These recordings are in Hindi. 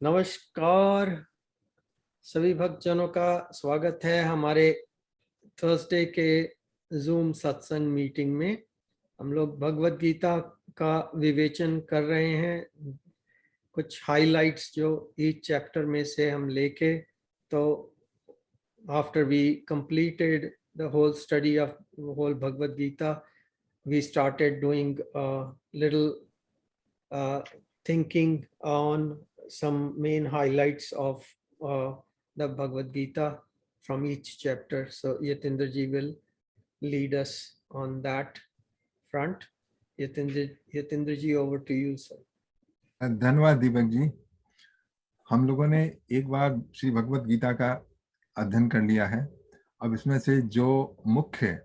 नमस्कार सभी भक्तजनों का स्वागत है हमारे थर्सडे के जूम सत्संग मीटिंग में। हम लोग भगवत गीता का विवेचन कर रहे हैं, कुछ हाइलाइट्स जो ईच चैप्टर में से हम लेके। तो after we completed the whole study of whole Bhagavad Gita, we started doing a little thinking on some main highlights of the Bhagavad Gita from each chapter. So Yatindra ji will lead us on that front. Yatindra ji, over to you, sir. धन्यवाद दीपक जी। हम लोगों ने एक बार श्री भगवत गीता का अध्ययन कर लिया है। अब इसमें से जो मुख्य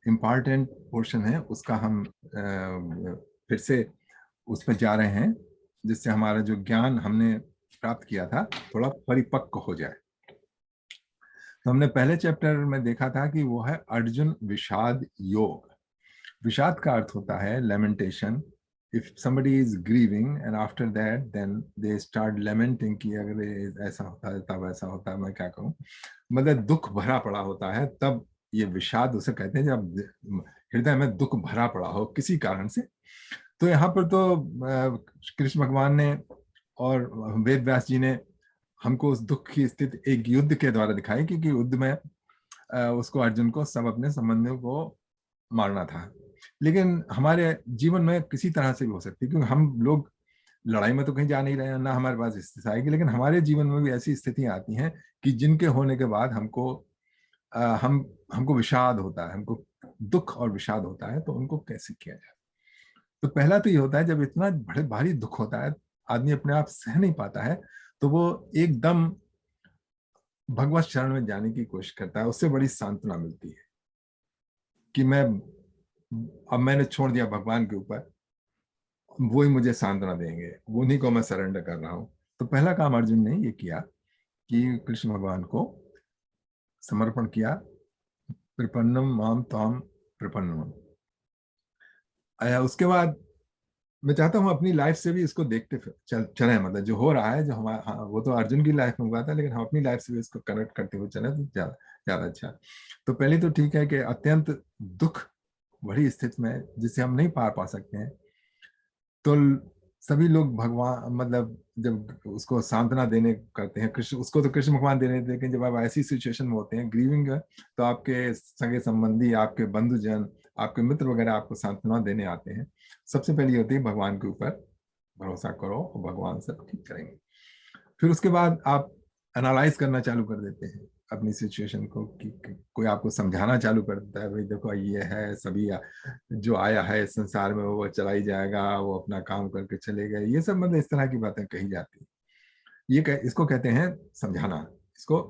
इम्पॉर्टेंट पोर्शन है उसका हम फिर से उस पर जा रहे हैं, जिससे हमारा जो ज्ञान हमने प्राप्त किया था थोड़ा परिपक्व हो जाए। तो हमने पहले चैप्टर में देखा था कि वो है अर्जुन विषाद योग। विषाद का अर्थ होता है lamentation. If somebody is grieving and after that then they start lamenting कि अगर ऐसा होता है तब ऐसा होता है, मैं क्या कहूँ, मतलब दुख भरा पड़ा होता है, तब ये विषाद उसे कहते हैं, जब हृदय में दुख भरा पड़ा हो किसी कारण से। तो यहाँ पर तो कृष्ण भगवान ने और वेद व्यास जी ने हमको उस दुख की स्थिति एक युद्ध के द्वारा दिखाई, क्योंकि युद्ध में उसको अर्जुन को सब अपने संबंधियों को मारना था। लेकिन हमारे जीवन में किसी तरह से भी हो सकती है, क्योंकि हम लोग लड़ाई में तो कहीं जा नहीं रहे हैं, ना हमारे पास स्थिति आएगी, लेकिन हमारे जीवन में भी ऐसी स्थितियां आती हैं कि जिनके होने के बाद हमको विषाद होता है, हमको दुख और विषाद होता है। तो उनको कैसे किया जाए? तो पहला तो ये होता है, जब इतना बड़े भारी दुख होता है, आदमी अपने आप सह नहीं पाता है, तो वो एकदम भगवत शरण में जाने की कोशिश करता है। उससे बड़ी सांत्वना मिलती है कि अब मैंने छोड़ दिया भगवान के ऊपर, वो ही मुझे सांत्वना देंगे, उन्हीं को मैं सरेंडर कर रहा हूं। तो पहला काम अर्जुन ने ये किया कि कृष्ण भगवान को समर्पण किया। प्रपन्नम माम ताम प्रपन्नम। उसके बाद मैं चाहता हूँ अपनी लाइफ से भी इसको देखते चले, मतलब जो हो रहा है, जो हमारा, हाँ, वो तो अर्जुन की लाइफ में हुआ था, लेकिन हम अपनी लाइफ से भी इसको कनेक्ट करते हुए चले तो ज्यादा ज्यादा अच्छा। तो पहले तो ठीक है कि अत्यंत दुख बड़ी स्थिति में जिसे हम नहीं पार पा सकते हैं, तो सभी लोग भगवान, मतलब जब उसको सांत्वना देने करते हैं, कृष्ण उसको तो कृष्ण भगवान देने देते हैं, लेकिन जब आप ऐसी सिचुएशन में होते हैं ग्रीविंग, तो आपके सगे संबंधी, आपके बंधुजन, आपके मित्र वगैरह आपको सांत्वना देने आते हैं। सबसे पहले होती है भगवान के ऊपर भरोसा करो और भगवान सब ठीक करेंगे। फिर उसके बाद आप एनालाइज करना चालू कर देते हैं अपनी सिचुएशन को, कि कोई आपको समझाना चालू कर देता है, भाई देखो ये है, सभी जो आया है इस संसार में वो चला ही जाएगा, वो अपना काम करके चलेगा, ये सब मतलब इस तरह की बातें कही जाती है। इसको कहते हैं समझाना। इसको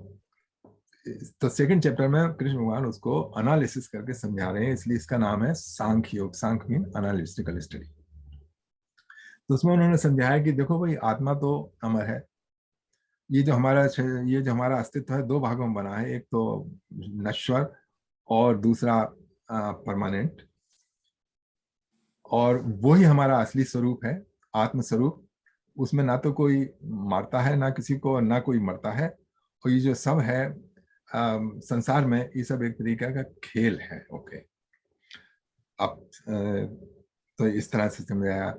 तो सेकंड चैप्टर में कृष्ण भगवान उसको एनालिसिस करके समझा रहे हैं, इसलिए इसका नाम है सांख्य योग। सांख्य मीन एनालिटिकल स्टडी। तो उसमें उन्होंने समझाया कि देखो भाई, आत्मा तो अमर है। ये जो हमारा अस्तित्व है दो भागों में बना है, एक तो नश्वर और दूसरा परमानेंट। और वही हमारा असली स्वरूप है, आत्म स्वरूप। उसमें ना तो कोई मारता है, ना किसी को, ना कोई मरता है। और ये जो सब है संसार में, ये सब एक तरीका का खेल है। ओके, अब तो इस तरह से समझाया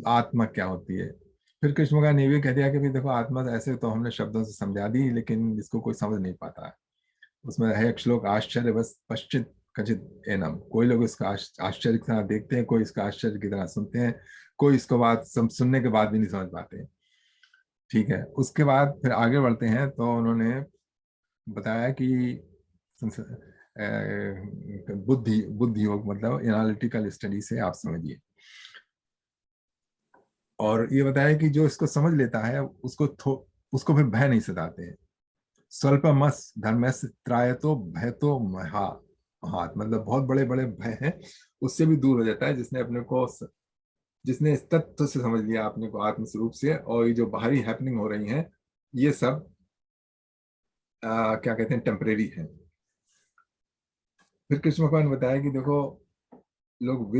आत्मा क्या होती है। फिर कृष्ण भगवान ने भी कह दिया कि भाई देखो, आत्मा ऐसे तो हमने शब्दों से समझा दी, लेकिन इसको कोई समझ नहीं पाता है। उसमें है एक श्लोक, आश्चर्य बस पश्चित कचित एनम। कोई लोग इसका आश्चर्य की तरह देखते हैं, कोई इसका आश्चर्य की तरह सुनते हैं, कोई इसको बात सुनने के बाद भी नहीं समझ पाते। ठीक है, उसके बाद फिर आगे बढ़ते हैं तो उन्होंने बताया कि बुद्धि योग मतलब एनालिटिकल स्टडी से आप समझिए। और ये बताया कि जो इसको समझ लेता है उसको फिर भय नहीं सताते हैं। स्वल्पमस धर्मस्य त्रायतो भयतो महात, मतलब बहुत बड़े बड़े भय हैं उससे भी दूर हो जाता है जिसने इस तत्व से समझ लिया अपने को आत्म स्वरूप से। और ये जो बाहरी हैपनिंग हो रही हैं, ये सब क्या कहते हैं, टेम्परेरी है। फिर कृष्ण भगवान ने बताया कि देखो, लोग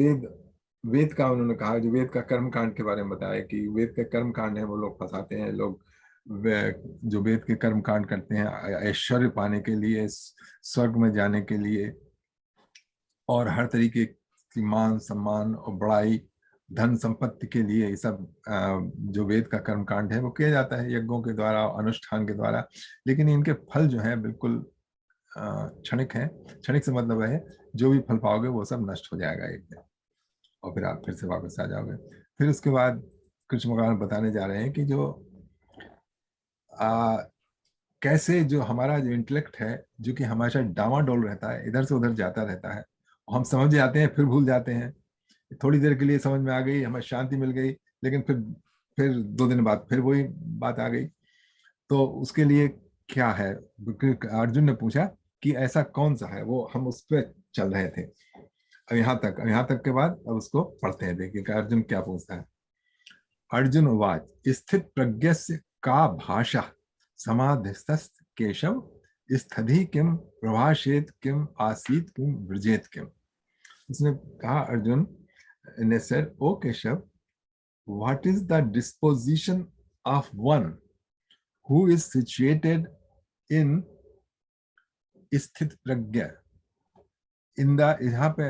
वेद का उन्होंने कहा, जो वेद का कर्म कांड के बारे में बताया कि वेद का कर्म कांड है वो लोग फंसाते हैं, लोग जो वेद के कर्म कांड करते हैं ऐश्वर्य पाने के लिए, स्वर्ग में जाने के लिए, और हर तरीके की मान सम्मान और बड़ाई, धन संपत्ति के लिए, ये सब जो वेद का कर्म कांड है वो किया जाता है यज्ञों के द्वारा, अनुष्ठान के द्वारा। लेकिन इनके फल जो है बिल्कुल क्षणिक है। क्षणिक से मतलब है जो भी फल पाओगे वो सब नष्ट हो जाएगा एक दिन, और फिर आप फिर से वापस आ जाओगे। फिर उसके बाद कृष्ण भगवान बताने जा रहे हैं कि जो कैसे जो हमारा जो इंटेलेक्ट है, जो कि हमेशा डामाडोल रहता है, इधर से उधर जाता रहता है, हम समझ जाते हैं फिर भूल जाते हैं। थोड़ी देर के लिए समझ में आ गई, हमें शांति मिल गई, लेकिन फिर 2 दिन बाद फिर वही बात आ गई। तो उसके लिए क्या है, अर्जुन ने पूछा कि ऐसा कौन सा है, वो हम उस पर चल रहे थे। अब यहाँ तक के बाद अब उसको पढ़ते हैं, देखिए कि अर्जुन क्या पूछता है। अर्जुन उवाच स्थित प्रज्ञस्य का भाषा समाधिस्थस्थ केशव स्थधि किम प्रभाषेत किम आसीत किम व्रजेत किम। उसने कहा, अर्जुन ने said, O Keshav, what is the disposition of one who is situated in स्थित प्रज्ञा, इन द, यहाँ पे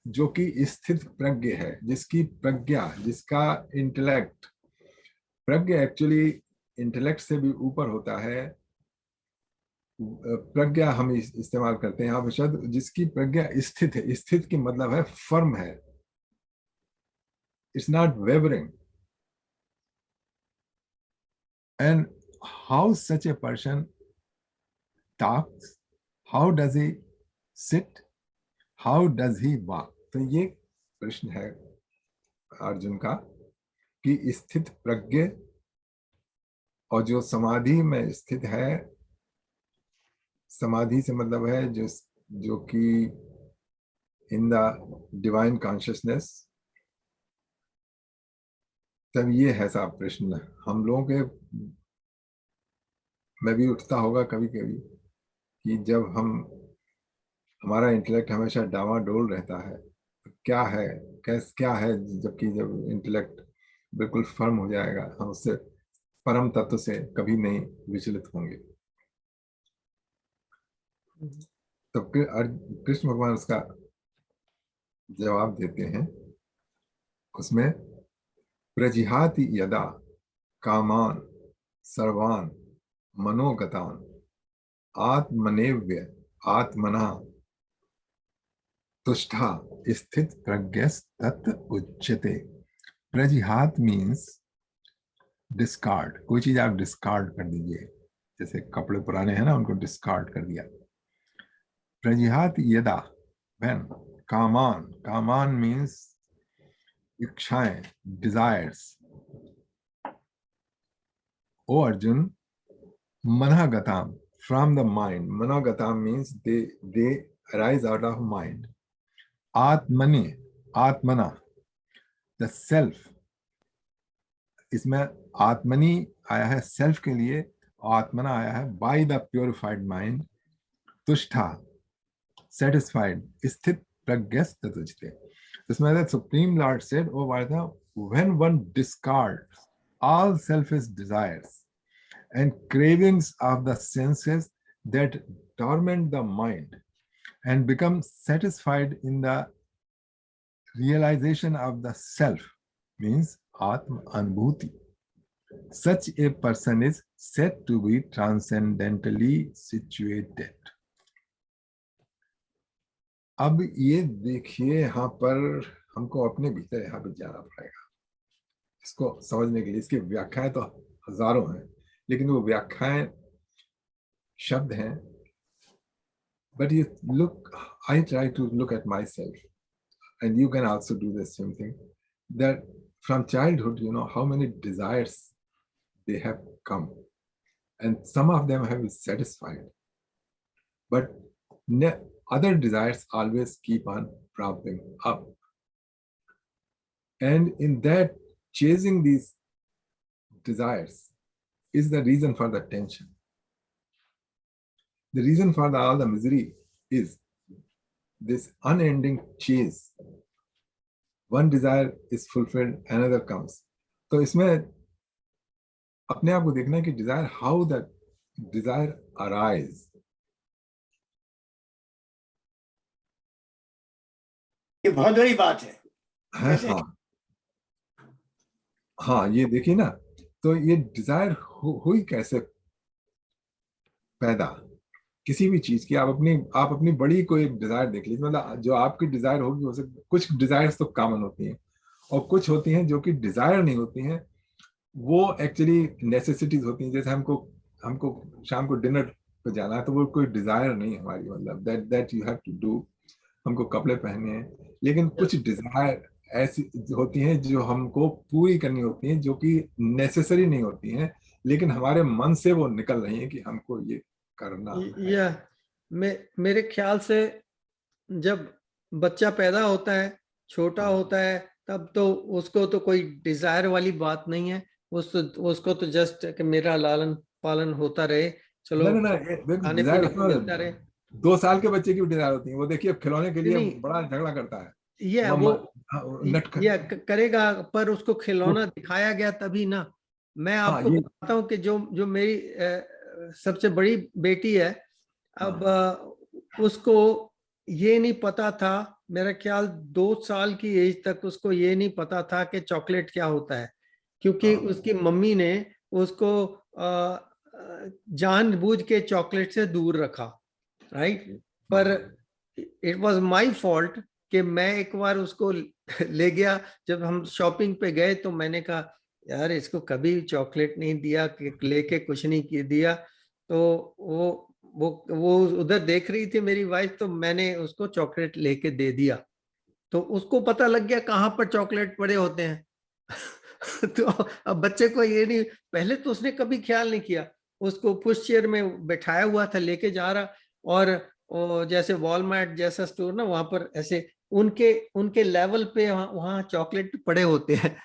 जो कि स्थित प्रज्ञ है, जिसकी प्रज्ञा, जिसका इंटेलेक्ट, प्रज्ञा एक्चुअली इंटेलेक्ट से भी ऊपर होता है। प्रज्ञा हम इस्तेमाल करते हैं यहाँ पे शब्द, जिसकी प्रज्ञा स्थित है। स्थित की मतलब है फर्म है, it's not wavering. And how such a person talks, how does he sit, how does he walk. तो ये प्रश्न है अर्जुन का कि स्थित प्रज्ञ और जो समाधि में स्थित है, समाधि से मतलब है जो कि इन द डिवाइन कॉन्शियसनेस, तब ये है साहब प्रश्न हम लोगों के में भी उठता होगा कभी कभी कि जब हमारा इंटेलेक्ट हमेशा डावाडोल रहता है, तो क्या है, जबकि जब इंटेलेक्ट बिल्कुल फर्म हो जाएगा, हम उससे परम तत्व से कभी नहीं विचलित होंगे। तब कृष्ण भगवान उसका जवाब देते हैं उसमें, प्रजिहाति यदा कामान सर्वान मनोगतान आत्मनेव्य आत्मना तुष्टा स्थित प्रज्ञस्तत् उच्यते। प्रजिहात मीन्स डिस्कार्ड, कोई चीज आप डिस्कार्ड कर दीजिए, जैसे कपड़े पुराने हैं ना, उनको डिस्कार्ड कर दिया। प्रजिहात यदा, व्हेन, कामान, कामान मीन्स इच्छाएं, डिजायर्स। ओ अर्जुन, मनःगताम, from the mind, मनःगताम means they arise out of mind। आत्मनि, आत्मना, the self, इसमें आत्मनि आया है सेल्फ के लिए, आत्मना आया है बाय द प्योरिफाइड माइंड। तुष्टा, सेटिस्फाइड, स्थित प्रज्ञस्त तुझते। इसमें सुप्रीम लॉर्ड सेड, ओ वार्ता, when one discards all selfish desires and cravings of the senses that torment the mind and become satisfied in the realization of the self, means Atma Anubhuti. Such a person is said to be transcendently situated। अब ये देखिए, यहाँ पर हमको अपने भीतर यहाँ पे जाना पड़ेगा इसको समझने के लिए। इसकी व्याख्याएं तो हजारों हैं, लेकिन वो व्याख्याएं शब्द हैं। But you look, I try to look at myself, and you can also do the same thing, that from childhood, you know, how many desires they have come, and some of them have been satisfied, but other desires always keep on propping up. And in that, chasing these desires is the reason for the tension. The reason for all the misery is this unending chase. One desire is fulfilled, another comes. तो इसमें अपने आप को देखना है कि desire, how that desire arise. ये बहुत बड़ी बात है। हाँ हाँ, ये देखिए ना, तो ये डिजायर हुई कैसे पैदा किसी भी चीज की। आप अपनी बड़ी कोई डिजायर देख लीजिए, मतलब जो आपकी डिजायर होगी, हो सकती कुछ डिजायर्स तो कॉमन होती हैं और कुछ होती हैं जो कि डिजायर नहीं होती हैं, वो एक्चुअली नेसेसिटीज होती हैं। जैसे हमको हमको शाम को डिनर पे जाना है, तो वो कोई डिजायर नहीं है हमारी, मतलब that that you have to do. हमको कपड़े पहनने हैं, लेकिन कुछ डिजायर ऐसी होती हैं जो हमको पूरी करनी होती हैं, जो कि नेसेसरी नहीं होती हैं, लेकिन हमारे मन से वो निकल रही हैं कि हमको ये करना है। या मेरे ख्याल से जब बच्चा पैदा होता है, छोटा होता है, तब तो उसको तो कोई डिजायर वाली बात नहीं है। उसको तो जस्ट कि मेरा लालन पालन होता रहे, चलो ना, खाने डिजायर पीने को उसमें मिलता रहे। 2 साल के बच्चे की भी डिजायर होती है। वो देखिए, अब खिलौने के लिए नहीं, बड़ा झगड़ा करता है। ये वो मम्मा नट करेगा, पर उसको वो, खिलौना दिखाया गया तभी ना। मैं हाँ आपको ये, बताता हूँ कि जो जो मेरी सबसे बड़ी बेटी है, अब हाँ उसको ये नहीं पता था, मेरा ख्याल 2 साल की एज तक उसको ये नहीं पता था कि चॉकलेट क्या होता है, क्योंकि हाँ उसकी मम्मी ने उसको जानबूझ के चॉकलेट से दूर रखा, राइट। पर हाँ इट वाज माय फॉल्ट कि मैं एक बार उसको ले गया, जब हम शॉपिंग पे गए तो मैंने कहा यार इसको कभी चॉकलेट नहीं दिया, लेके कुछ नहीं दिया। तो वो उधर देख रही थी मेरी वाइफ, तो मैंने उसको चॉकलेट लेके दे दिया, तो उसको पता लग गया कहाँ पर चॉकलेट पड़े होते हैं। तो अब बच्चे को ये नहीं, पहले तो उसने कभी ख्याल नहीं किया, उसको पुश चेयर में बैठाया हुआ था, लेके जा रहा, और जैसे वॉलमार्ट जैसा स्टोर ना, वहां पर ऐसे उनके उनके लेवल पे वहां चॉकलेट पड़े होते हैं।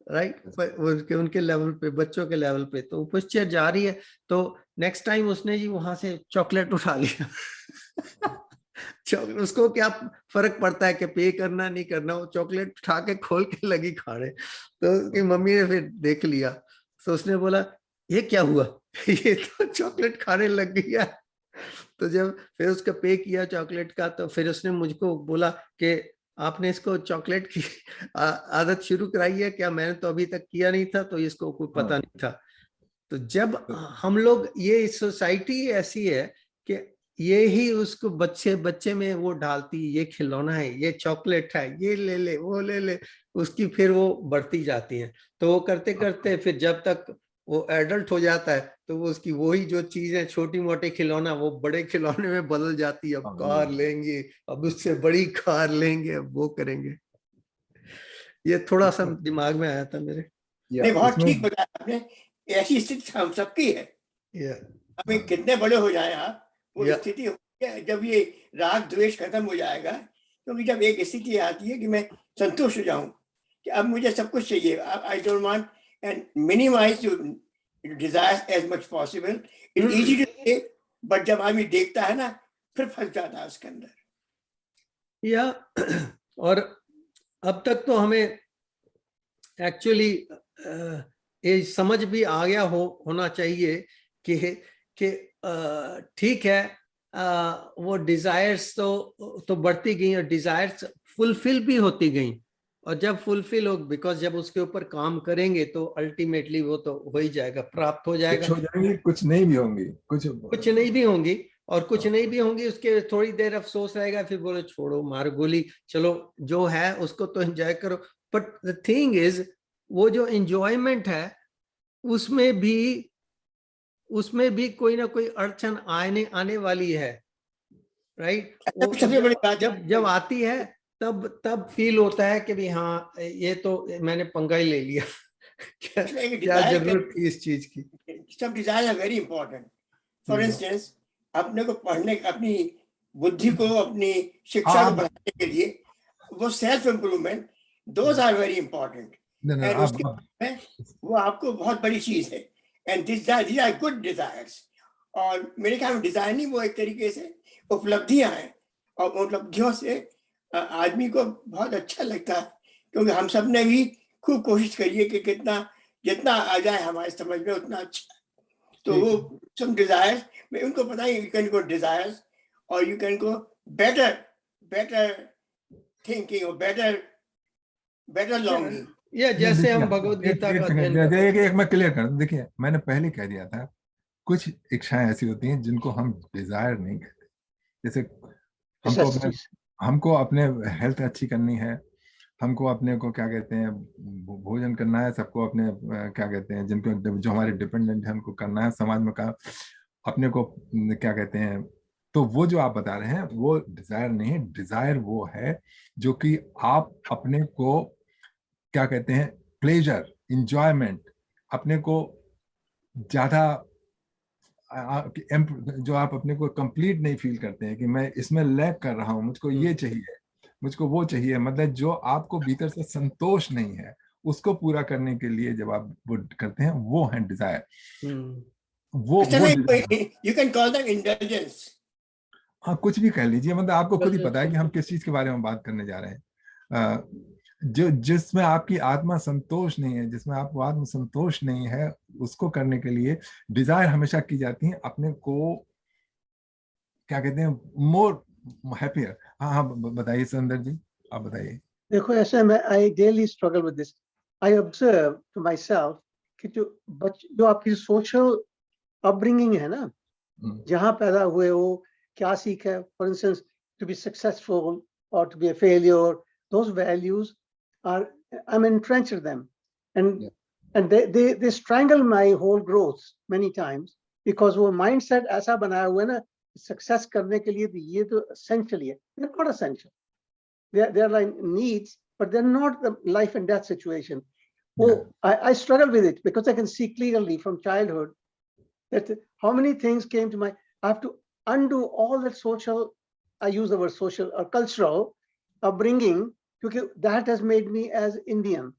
राइट, उनके उनके लेवल पे, बच्चों के लेवल पे, तो पुश चेयर जा रही है, तो नेक्स्ट टाइम उसने जी वहां से चॉकलेट उठा लिया। चॉकलेट, उसको क्या फर्क पड़ता है कि पे करना नहीं करना, वो चॉकलेट उठा के खोल के लगी खाने। तो उसकी मम्मी ने फिर देख लिया, तो उसने बोला ये क्या हुआ? ये तो चॉकलेट खाने लग गई है। तो जब फिर उसका पे किया चॉकलेट का, तो फिर उसने मुझको बोला कि आपने इसको चॉकलेट की आदत शुरू कराई है क्या? मैंने तो अभी तक किया नहीं था, तो इसको कोई पता हाँ। नहीं था। तो जब हम लोग, ये सोसाइटी ऐसी है कि ये ही उसको बच्चे बच्चे में वो डालती, ये खिलौना है, ये चॉकलेट है, ये ले ले, वो ले ले, उसकी फिर वो बढ़ती जाती है। तो वो करते करते फिर जब तक वो एडल्ट हो जाता है, तो वो उसकी वही जो चीज है, छोटी मोटी खिलौना, वो बड़े खिलौने में बदल जाती है। अब कार लेंगे, अब उससे बड़ी कार लेंगे, अब वो करेंगे। ये थोड़ा सा दिमाग में आया था मेरे। नहीं, बहुत इसमें ठीक बताया आपने। ऐसी स्थिति हम सबकी है। या हमें कितने बड़े हो जाए आप, वो या स्थिति होती है जब ये राग द्वेष खत्म हो जाएगा। क्योंकि जब एक स्थिति आती है कि मैं संतुष्ट हो जाऊं कि अब मुझे सब कुछ चाहिए, I don't want and minimise desires as much possible. It easy to say, but जब आदमी देखता है ना, फिर फंस जाता है उसके अंदर। या और अब तक तो हमें एक्चुअली ये समझ भी आ गया होना चाहिए कि ठीक है, वो डिजायर्स तो बढ़ती गई और डिजायर्स फुलफिल भी होती गई। और जब फुलफिल हो, बिकॉज जब उसके ऊपर काम करेंगे तो अल्टीमेटली वो तो हो ही जाएगा, प्राप्त हो जाएगा। कुछ हो जाएंगी, कुछ नहीं भी होंगी, कुछ नहीं भी होंगी, और कुछ नहीं भी होंगी, उसके थोड़ी देर अफसोस रहेगा, फिर बोलो छोड़ो मार गोली, चलो जो है उसको तो एंजॉय करो। बट द थिंग इज, वो जो एंजॉयमेंट है, उसमें भी उसमें भी कोई ना कोई अड़चन आने आने वाली है, राइट। वो सबसे बड़ी बात जब जब आती है, तब तब फील होता है कि भाई हाँ, ये तो मैंने पंगा ही ले लिया। क्या जरूरत थी इस चीज की। सब desire are very important. For hmm, instance, अपने को पढ़ने, अपनी बुद्धि को, अपनी शिक्षा को आप बढ़ाने के लिए, वो self improvement, those are very important. And उसके में वो आपको बहुत बड़ी चीज है। And this are good desires. और मेरे ख्याल में डिजायर नहीं, वो एक तरीके से उपलब्धियां हैं। और उपलब्धियों से आदमी को बहुत अच्छा लगता है। क्योंकि हम सब ने भी खूब कोशिश करी है कि कितना जितना आ जाए हमारे समझ में उतना अच्छा। तो वो some desires, मैं उनको पता है, you can go desires or you can go better thinking or better longing. ये जैसे हम भगवत गीता का अध्ययन करते हैं। एक मैं क्लियर कर दूं, देखिए मैंने पहले कह दिया था कुछ इच्छाएं ऐसी होती हैं जिनको हम डिजायर नहीं कहते। जैसे हमको अपने हेल्थ अच्छी करनी है, हमको अपने को क्या कहते हैं भोजन करना है, सबको अपने क्या कहते हैं जिनको जो हमारे डिपेंडेंट है उनको करना है, समाज में का अपने को क्या कहते हैं। तो वो जो आप बता रहे हैं वो डिजायर नहीं है। डिजायर वो है जो कि आप अपने को क्या कहते हैं प्लेजर, इंजॉयमेंट, अपने को ज्यादा जो आप अपने को कंप्लीट नहीं फील करते हैं कि मैं इसमें लैग कर रहा हूं, मुझको ये चाहिए, मुझको वो चाहिए, मतलब जो आपको भीतर से संतोष नहीं है उसको पूरा करने के लिए जब आप वो करते हैं वो है डिजायर। वो you can call them indulgence. हाँ कुछ भी कह लीजिए, मतलब आपको खुद ही पता है कि हम किस चीज के बारे में बात करने जा रहे हैं। जो जिसमें आपकी आत्मा संतोष नहीं है, जिसमें आपको आत्म संतोष नहीं है, उसको करने के लिए डिजायर हमेशा की जाती है अपने को क्या कहते हैं मोर हैप्पियर। हाँ हाँ बताइए सुंदर जी, आप बताइए। देखो ऐसे मैं I daily struggle with this. I observe to myself कि जो आपकी सोशल अपब्रिंगिंग है ना, जहाँ पैदा हुए हो, क्या सीखा है, for instance to be successful और to be a failure, those values are I'm entrenched in them, and they strangle my whole growth many times because वो mindset ऐसा बनाया हुआ है ना success करने के लिए ये तो essential है, they're not essential, they're like needs but they're not the life and death situation. I struggle with it because I can see clearly from childhood that how many things came to my, I have to undo all that social, I use the word social or cultural upbringing, because that has made me as Indian.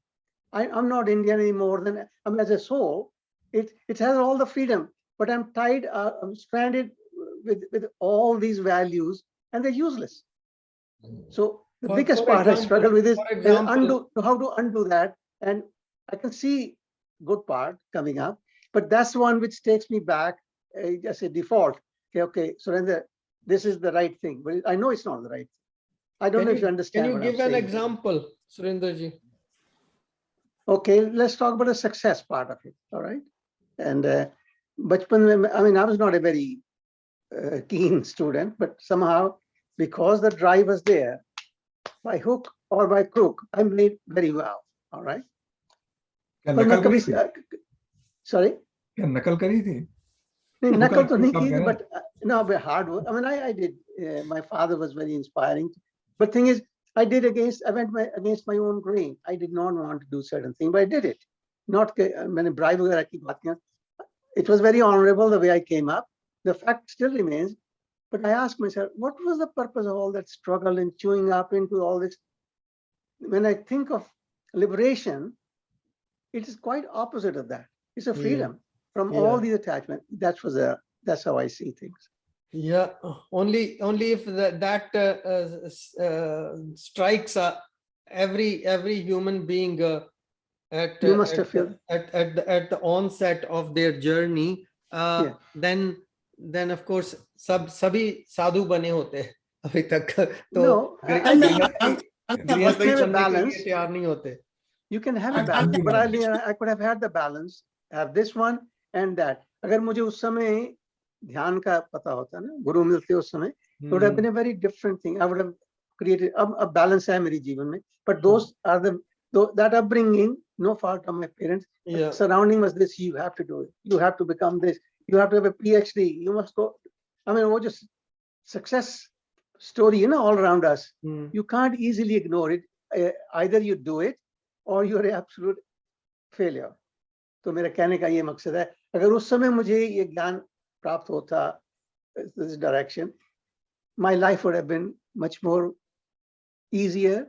I'm not Indian anymore than I'm as a soul. It has all the freedom, but I'm tied, I'm stranded with all these values and they're useless. So the biggest part I struggle with is how to undo that. And I can see good part coming up, but that's one which takes me back as a default. Okay, Surendra, this is the right thing, but I know it's not the right thing. I don't know if you understand. Can you give an example, Surendra ji? Okay, let's talk about the success part of it. All right. And bachpan, I mean, I was not a very keen student, but somehow because the drive was there, by hook or by crook, I made very well. All right. Sorry? नकल करी थी? नकल तो नहीं की, but no, but hard work. I mean, I did. My father was very inspiring. But thing is, I went against my own grain. I did not want to do certain things, but I did it. Not मैंने bribe वगैरह की बात किया. It was very honorable the way I came up. The fact still remains. But I asked myself, what was the purpose of all that struggle and chewing up into all this? When I think of liberation, it is quite opposite of that. It's a freedom from all these attachments. That's how I see things. Yeah, only if that strikes every human being at the onset of their journey, then of course सभी साधु बने होते हैं अभी तक तो तैयार नहीं होते. You can have a balance, but I could have had the balance, have this one and that. अगर मुझे उस समय ध्यान का पता होता ना, गुरु मिलते उस समय, it would have been a very different thing. I would have created a balance है मेरे जीवन में. But those are that upbringing, no fault of my parents. Surrounding was this: you have to do it. You have to become this. You have to have a PhD. You must go. I mean, वो just success story, you know, all around us. You can't easily ignore it. Either you do it or you're an absolute failure. तो मेरा कहने का ये मकसद है, अगर उस समय मुझे ये ज्ञान प्राप्त होता, this direction, my life would have been much more easier,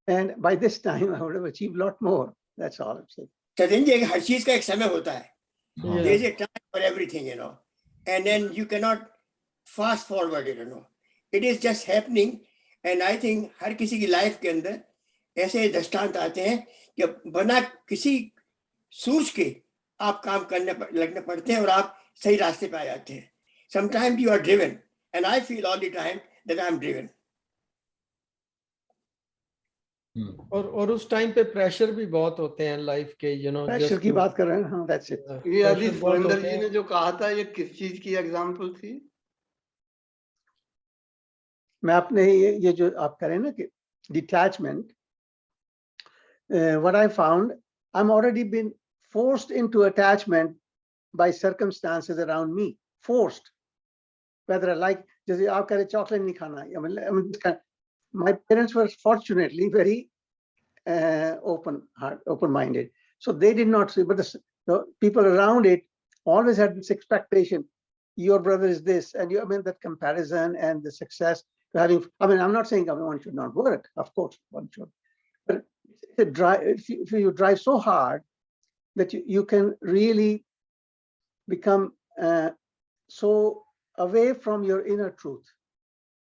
and by this time I would have achieved a lot more. That's all I'm saying. Sachin ji, हर चीज का एक समय होता है. There is a time for everything, you know, and then you cannot fast forward it, you know. It is just happening, and I think हर किसी की लाइफ के अंदर ऐसे दृष्टांत आते हैं कि बना किसी सूझ के आप काम लगने पड़ते हैं और आप सही रास्ते पे आ जाते हैं. Sometimes you are driven, and I feel all the time that I am driven. और उस टाइम पे प्रेशर भी बहुत होते हैं लाइफ के, प्रेशर की बात कर रहे हैं. हाँ, that's it. ये अभी सुरेंद्र जी ने जो कहा था, ये किस चीज की एग्जांपल थी? मैं अपने ये जो आप करें ना कि detachment, what I found, I'm already been forced into attachment by circumstances around me. Forced, whether I like, जैसे आप कह रहे चॉकलेट नहीं खाना, my parents were fortunately very open-minded, so they did not see, but the people around it always had this expectation. Your brother is this, and that comparison and the success having. I'm not saying one should not work. Of course, one should, but if you drive so hard that you can really become so away from your inner truth.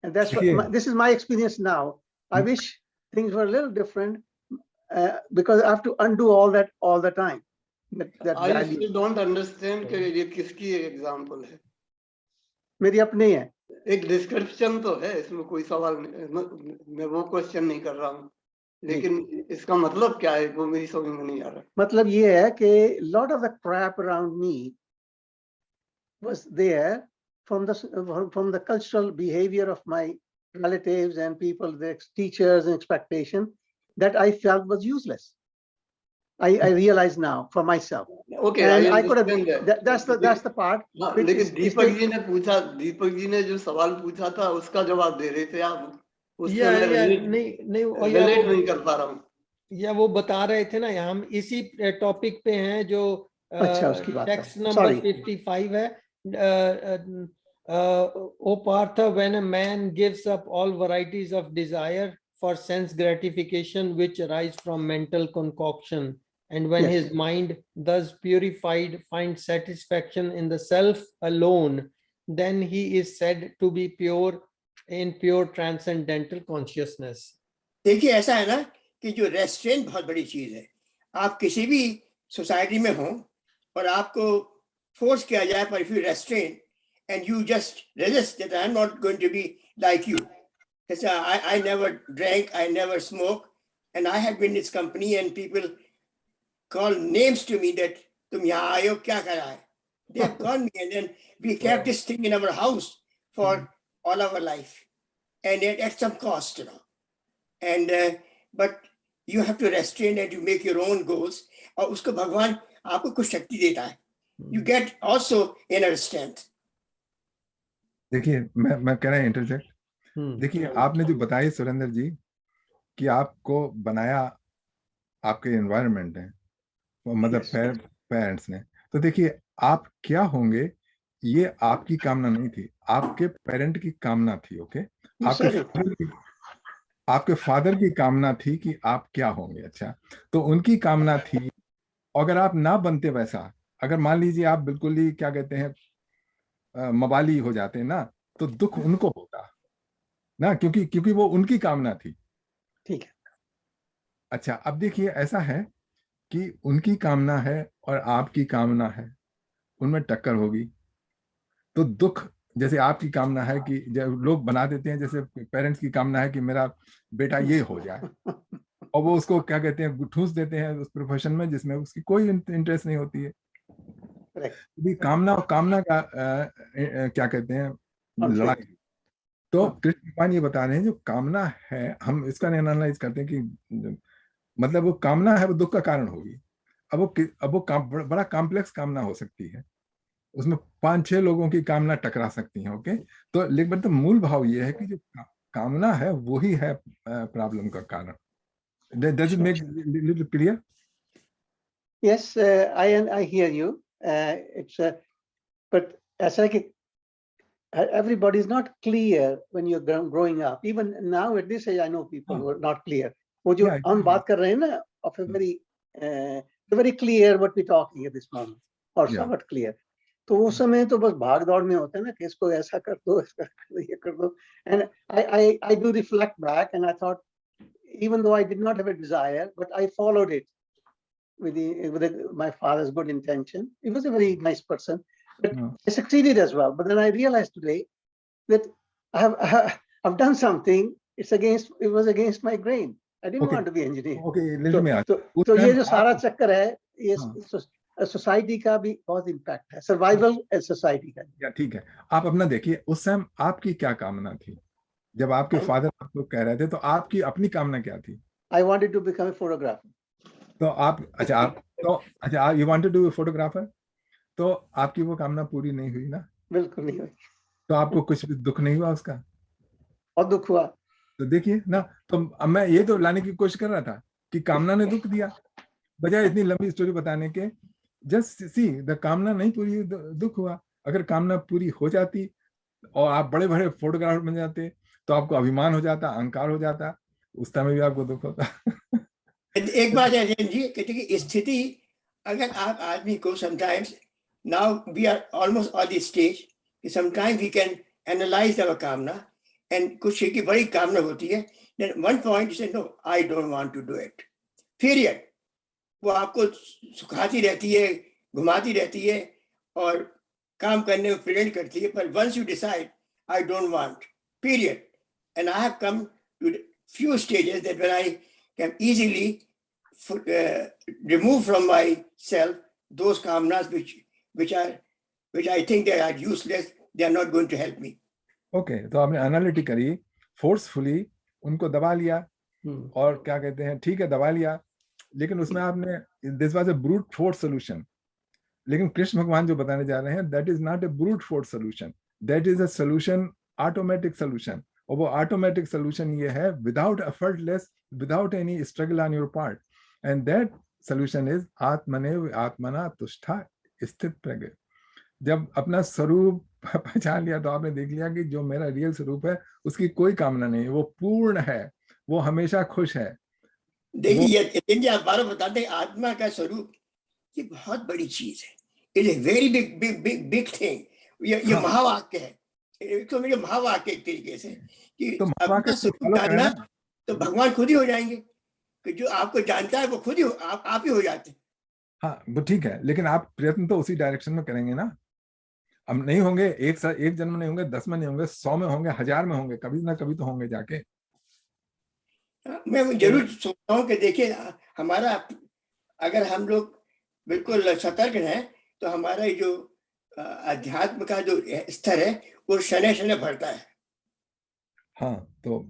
And that's what this is my experience now. I wish things were a little different, because I have to undo all that all the time. That I still don't understand कि ये किसकी एग्जांपल है. मेरी अपनी है. एक डिस्क्रिप्शन तो है, इसमें कोई सवाल नहीं, मैं वो क्वेश्चन नहीं कर रहा हूँ, लेकिन इसका मतलब क्या है वो मेरी समझ में नहीं आ रहा. मतलब ये है कि lot of the crap around me was there from the cultural behavior of my relatives and people, the teachers and expectation that I felt was useless. I realize now for myself. Okay, and I could have. That's the part. लेकिन दीपक जी ने जो सवाल पूछा था उसका जवाब दे रहे थे आप. रिलेट नहीं कर पा रहा हूँ. या वो बता रहे थे ना, हम इसी टॉपिक पे हैं जो टेक्स्ट नंबर 55 है. O Partha, when a man gives up all varieties of desire for sense gratification which arise from mental concoction, and when his mind thus purified finds satisfaction in the self alone, then he is said to be pure in pure transcendental consciousness. देखिए ऐसा है ना कि जो रेस्ट्रेंट बहुत बड़ी चीज है. आप किसी भी सोसाइटी में हो और आपको फोर्स किया जाए, पर if you restrain and you just resist that I'm not going to be like you. I never drank, I never smoked, and I had been in this company and people call names to me that tum yahan aaye ho, kya kar raha hai? They have called me, and then we kept this thing in our house for all our life, and at some cost, And but you have to restrain and you make your own goals. और उसको भगवान आपको कुछ शक्ति देता है. You get also inner strength. देखिए मैं कह रहा हूँ इंटरजेक्ट. देखिए आपने जो बताई सुरेंद्र जी कि आपको बनाया आपके एनवायरनमेंट है, मतलब पेरेंट्स ने, तो देखिए आप क्या होंगे ये आपकी कामना नहीं थी, आपके पेरेंट की कामना थी. ओके, आपके फादर की कामना थी कि आप क्या होंगे. अच्छा, तो उनकी कामना थी. अगर आप ना बनते वैसा, अगर मान लीजिए आप बिल्कुल ही क्या कहते हैं मवाली हो जाते हैं ना, तो दुख उनको होता ना, क्योंकि वो उनकी कामना थी. ठीक है. अच्छा, अब देखिए ऐसा है कि उनकी कामना है और आपकी कामना है, उनमें टक्कर होगी तो दुख. जैसे आपकी कामना है कि लोग बना देते हैं, जैसे पेरेंट्स की कामना है कि मेरा बेटा ये हो जाए, और वो उसको क्या कहते हैं ठूस देते हैं उस प्रोफेशन में जिसमें उसकी कोई इंटरेस्ट नहीं होती है. कामना का क्या कहते हैं लड़ाई. तो कृष्ण भगवान ये बता रहे हैं जो कामना है, हम इसका एनालाइज करते हैं कि मतलब वो कामना है वो दुख का कारण होगी. अब वो बड़ा कॉम्प्लेक्स कामना हो सकती है, उसमें 5-6 लोगों की कामना टकरा सकती है. ओके, तो लेकिन तो मूल भाव ये है कि जो कामना है वही है प्रॉब्लम का कारण. Does it make little clear? Yes, I hear you. It's but ऐसा है कि everybody is not clear when you're growing up. Even now at this age, I know people who are not clear. वो जो हम बात कर रहे हैं ना, of a very clear what we're talking at this moment, or somewhat clear. तो उस समय तो बस भाग दौड़ में होता है ना कि इसको ऐसा कर दो, इसका कर दो, ये कर दो. And I do reflect back, and I thought, even though I did not have a desire, but I followed it. my father's good intention. He was a very nice person, but I succeeded as well. But then I realized today that I've done something. It was against my grain. I didn't want to be engineer. Okay, let me ask. तो ये जो सारा चक्कर है, ये सोसाइटी का भी बहुत इम्पैक्ट है, सर्वाइवल एंड सोसाइटी का। या ठीक है, आप अपना देखिए, उस समय आपकी क्या कामना थी जब आपके फादर आपको कह रहे थे, तो आपकी अपनी कामना क्या थी? I wanted to become a photographer. तो आप you wanted to be a photographer, तो आपकी वो कामना पूरी नहीं हुई ना? बिल्कुल नहीं हुई। तो आपको कुछ भी दुख नहीं हुआ उसका? और दुख हुआ। तो देखिए ना, तो अब मैं ये तो लाने की कोशिश कर रहा था कि कामना ने दुख दिया, बजाय इतनी लंबी स्टोरी बताने के। जस्ट सी द कामना नहीं पूरी, दुख हुआ। अगर कामना पूरी हो जाती और आप बड़े बड़े फोटोग्राफर बन जाते तो आपको अभिमान हो जाता, अहंकार हो जाता, उस समय भी आपको दुख होता। एक बात है जैन जी, कि स्थिति अगर आप आदमी को sometimes, now we are almost on this stage कि sometimes we can analyse our कामना, एंड कुछ की बड़ी कामना होती है, देन वन पॉइंट से no I don't want to do it, period. वो आपको सुखाती रहती है, घुमाती रहती है और काम करने में प्रेरित करती है, पर once you decide I don't want, period, and I have come to few stages that when I can easily remove from myself those kamnas which I think they are useless, they are not going to help me. Okay, तो आपने एनालिटिक करी, फोर्सफुली उनको दबा लिया, और क्या कहते हैं, ठीक है दबा लिया, लेकिन उसमें आपने this was a brute force solution. लेकिन कृष्ण भगवान जो बताने जा रहे हैं, that is not a brute force solution, that is a solution, automatic solution. और वो ऑटोमेटिक सोल्यूशन ये है without effortless, without any struggle on your part, and that solution is आत्मनेव आत्मना तुष्टा स्थित प्रज्ञ। जब अपना स्वरूप पहचान लिया तो आपने देख लिया कि जो मेरा रियल स्वरूप है उसकी कोई कामना नहीं है, वो पूर्ण है, वो हमेशा खुश है। देखिए आप बार बताते हैं आत्मा का स्वरूप, ये बहुत बड़ी चीज है, it is very big big big big thing. ये महावाक्य है, तो मेरे महावाक्य एक तरीके से कि तो अपना स्वरूप जानना, तो भगवान खुद ही हो जाएंगे, कि जो आपको जानता है वो खुद ही आप ही हो जाते हैं। हाँ वो ठीक है, लेकिन आप प्रयत्न तो उसी डायरेक्शन में करेंगे ना। अब नहीं होंगे, एक जन्म नहीं होंगे, 10 में नहीं होंगे, 100 में होंगे, 1000 में होंगे, कभी ना कभी तो होंगे जाके। मैं जरूर सोचता हूँ कि देखिए हमारा, अगर हम लोग बिल्कुल सतर्क हैं तो हमारा जो अध्यात्म का जो स्तर है वो शनै शनै बढ़ता है। हाँ तो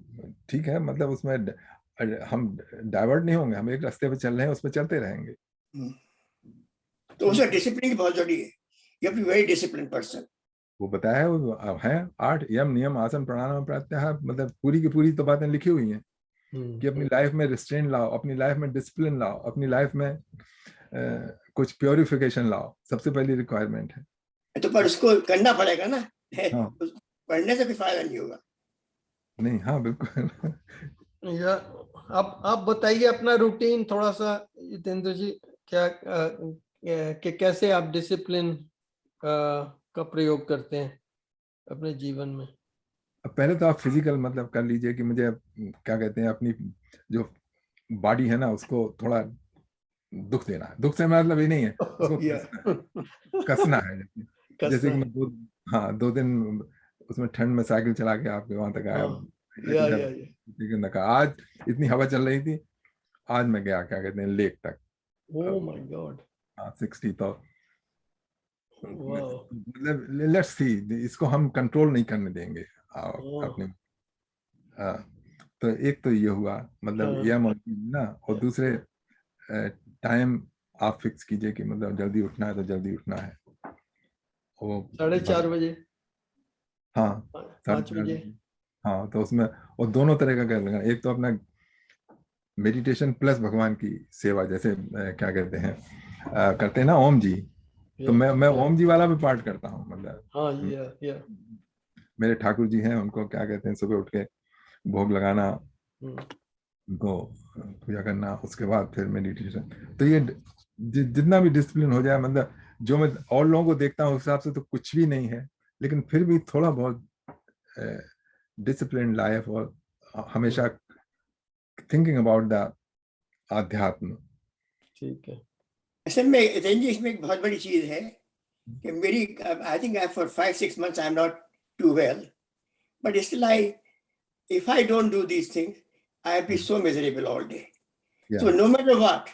ठीक है, मतलब उसमें हम डाइवर्ट नहीं होंगे, हम एक रास्ते पे चल रहे हैं, उस पर चलते रहेंगे। तो उसमें डिसिप्लिन की बहुत जरूरी है, you have to be very discipline person. वो बताया है, वो है 8 यम नियम आसन प्राणायाम प्रत्याहार, मतलब पूरी की पूरी तो बातें लिखी हुई हैं कि अपनी लाइफ में रिस्ट्रेन लाओ, अपनी लाइफ में डिसिप्लिन लाओ, अपनी लाइफ में कुछ प्योरिफिकेशन लाओ, सबसे पहली रिक्वायरमेंट है। तो पर उसको करना पड़ेगा ना, पढ़ने से कोई फायदा नहीं होगा। नहीं, हाँ बिल्कुल। अब आप बताइए अपना रूटीन थोड़ा सा जितेंद्र जी, क्या कि कैसे आप डिसिप्लिन का प्रयोग करते हैं अपने जीवन में। पहले तो आप फिजिकल मतलब कर लीजिए कि मुझे क्या कहते हैं, अपनी जो बॉडी है ना उसको थोड़ा दुख देना है। दुख से मतलब ये नहीं है, उसको कसना है। जैसे कि मैं 2 दिन उसमें ठंड में साइकिल चला के आपके वहां तक आया, आज इतनी हवा चल रही थी, आज मैं गया क्या कहते हैं लेक तक। Oh my God, 60। तो मतलब लेट्स सी, इसको हम कंट्रोल नहीं करने देंगे अपने। तो एक तो ये हुआ, मतलब यह ना, और दूसरे टाइम आप फिक्स कीजिए कि मतलब जल्दी उठना है तो जल्दी उठना है। 4:30 बजे, हाँ 5 बजे। हाँ तो उसमें और दोनों तरह का कर लेना, एक तो अपना मेडिटेशन प्लस भगवान की सेवा, जैसे क्या कहते हैं करते हैं ना ओम जी, तो मैं ओम जी वाला भी पाठ करता हूँ। मतलब मेरे ठाकुर जी हैं, उनको क्या कहते हैं सुबह उठ के भोग लगाना, उनको पूजा करना, उसके बाद फिर मेडिटेशन। तो ये जितना भी डिसिप्लिन हो जाए, मतलब जो मैं और लोगों को देखता हूँ उस हिसाब से तो कुछ भी नहीं है, लेकिन फिर भी थोड़ा बहुत डिसिप्लिन लाइफ, और हमेशा थिंकिंग अबाउट द आध्यात्म। ठीक है, असल में रंजी इसमें एक बहुत बड़ी चीज है कि मेरी I think for 5-6 months I am not too well, but still I if I don't do these things, I'll be so miserable all day. Yeah. So no matter what,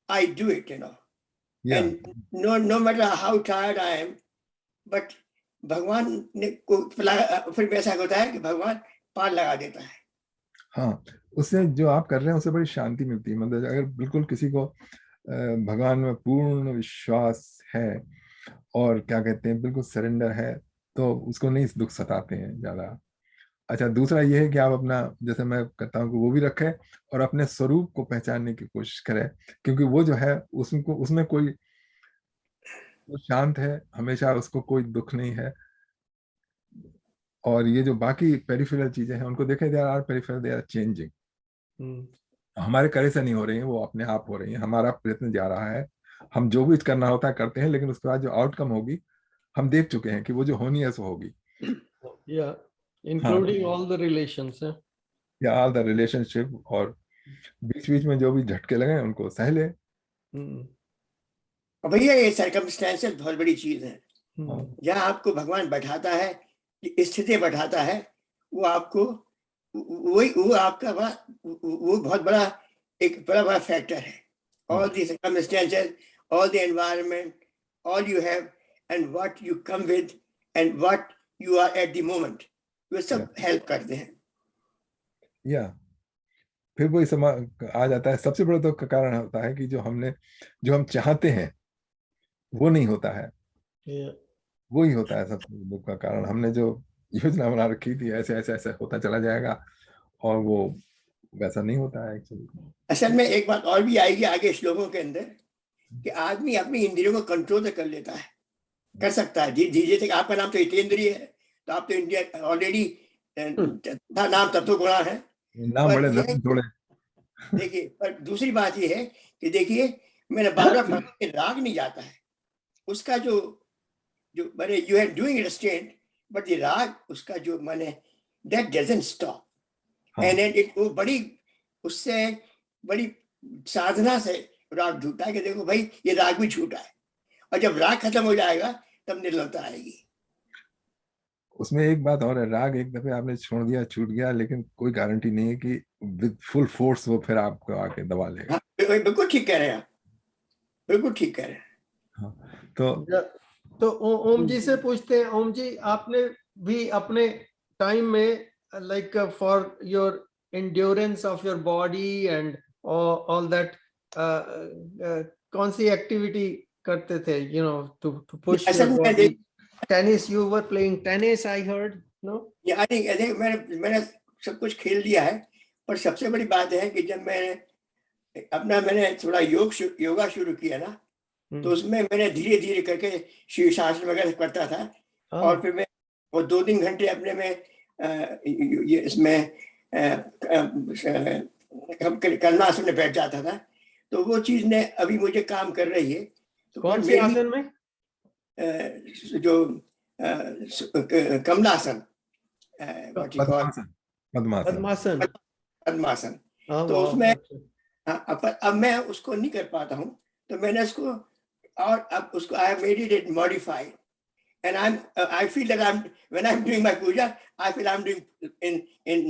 I do it, you know. Yeah. And no matter how tired I am, but भगवान ने को फिर ऐसा होता है कि भगवान पार लगा देता है। हाँ, उससे जो आप कर रहे हैं उससे बड़ी शांति मिलती है। मतलब अगर बिल्कुल किसी को भगवान में पूर्ण विश्वास है और क्या कहते हैं बिल्कुल सरेंडर है, तो उसको नहीं दुख सताते हैं ज्यादा। अच्छा, दूसरा ये है कि आप अपना, जैसे मैं कहता हूँ कि वो भी रखें और अपने स्वरूप को पहचानने की कोशिश करें, क्योंकि वो जो है उसमें कोई, वो शांत है हमेशा, उसको कोई दुख नहीं है। और ये जो बाकी पेरिफेरल चीजें हैं उनको देखें, they are peripheral, they are changing. हमारे करे से नहीं हो रही हैं, वो अपने आप हो रही हैं। हमारा प्रयत्न जा रहा है, हम जो भी करना होता है करते हैं, लेकिन उसके बाद जो आउटकम होगी हम देख चुके हैं कि वो जो होनी है सो होगी। Yeah, including all the relations. या ऑल द रिलेशनशिप, और बीच बीच में जो भी झटके लगे उनको सह ले। और भैया ये सर्कमस्टेंसेस बहुत बड़ी चीज है। हाँ। जहाँ आपको भगवान बैठाता है, स्थिति बैठाता है, वो आपको वो आपका वो बहुत बड़ा एक बड़ा फैक्टर है। All the circumstances, all the environment, all you have and what you come with and what you are at the moment, वो सब हेल्प करते हैं। या फिर वही समा आ जाता है। सबसे बड़ा तो कारण होता है कि जो हम चाहते हैं वो नहीं होता है। वो ही होता है सबसे दुख का कारण। हमने जो योजना बना रखी थी ऐसे ऐसे ऐसे होता चला जाएगा, और वो वैसा नहीं होता है एक्चुअली। असल में एक बात और भी आएगी आगे श्लोकों के अंदर कि आदमी अपनी इंद्रियों को कंट्रोल कर लेता है, कर सकता है। धीरे तक आपका नाम तो हितेंद्रिय है, तो आप तो इंडिया ऑलरेडी नाम तत्व गुणा है, नाम बड़े थोड़े। देखिए, पर दूसरी बात ये है कि देखिए मैंने बार बार राग नहीं जाता है उसका जो मैंने you are doing it state, but ये राग उसका जो मैंने that doesn't stop and it वो बड़ी उससे बड़ी साधना से राग झूठा है कि देखो भाई ये राग भी झूठा है, और जब राग खत्म हो जाएगा तब निर्लता आएगी। उसमें एक बात और है, राग एक दफे आपने छोड़ दिया छूट गया, लेकिन कोई गारंटी नहीं है कि विद फुल फोर्स वो फिर आपको आके दबा लेगा। हाँ, बिल्कुल ठीक कह रहे हैं आप, बिल्कुल ठीक कह रहे हैं। हाँ, तो ओम जी से पूछते हैं, ओम जी आपने भी अपने टाइम में like for your endurance of your body and all that कौन सी एक्टिविटी करते थे, you know, to push your body? Tennis, you were playing tennis, I heard, no? Yeah, I think मैंने सब कुछ खेल लिया है, पर सबसे बड़ी बात है कि जब मैंने थोड़ा योगा शुरू किया ना, तो उसमें मैंने धीरे धीरे करके शीर्षासन वगैरह करता था, और फिर मैं वो 2-3 घंटे अपने में इसमें कर्णासन में बैठ जाता था। तो वो चीज ने अभी मुझे काम कर रही है। तो कौन से आसन में? जो कमलासन, पद्मासन। तो उसमें अब मैं उसको नहीं कर पाता हूँ, तो मैंने उसको और अब उसको I have made it modified, and I feel that when I'm doing my puja, I feel I'm doing in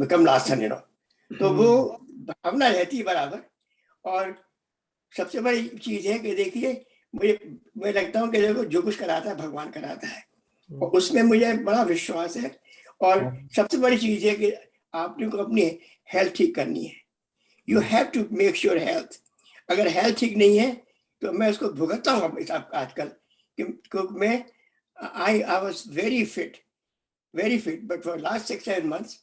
कमलासन, you know. तो वो भावना रहती है बराबर। और सबसे बड़ी चीज है कि देखिए मुझे लगता हूँ कि देखो जो कुछ कराता है भगवान कराता है, और उसमें मुझे बड़ा विश्वास है। और सबसे बड़ी चीज है कि आपने को अपनी हेल्थ ठीक करनी है। You have to make sure health. अगर हेल्थ ठीक नहीं है तो मैं उसको भुगतता हूँ आजकल, क्योंकि मैं I was very fit, but for last 6-7 months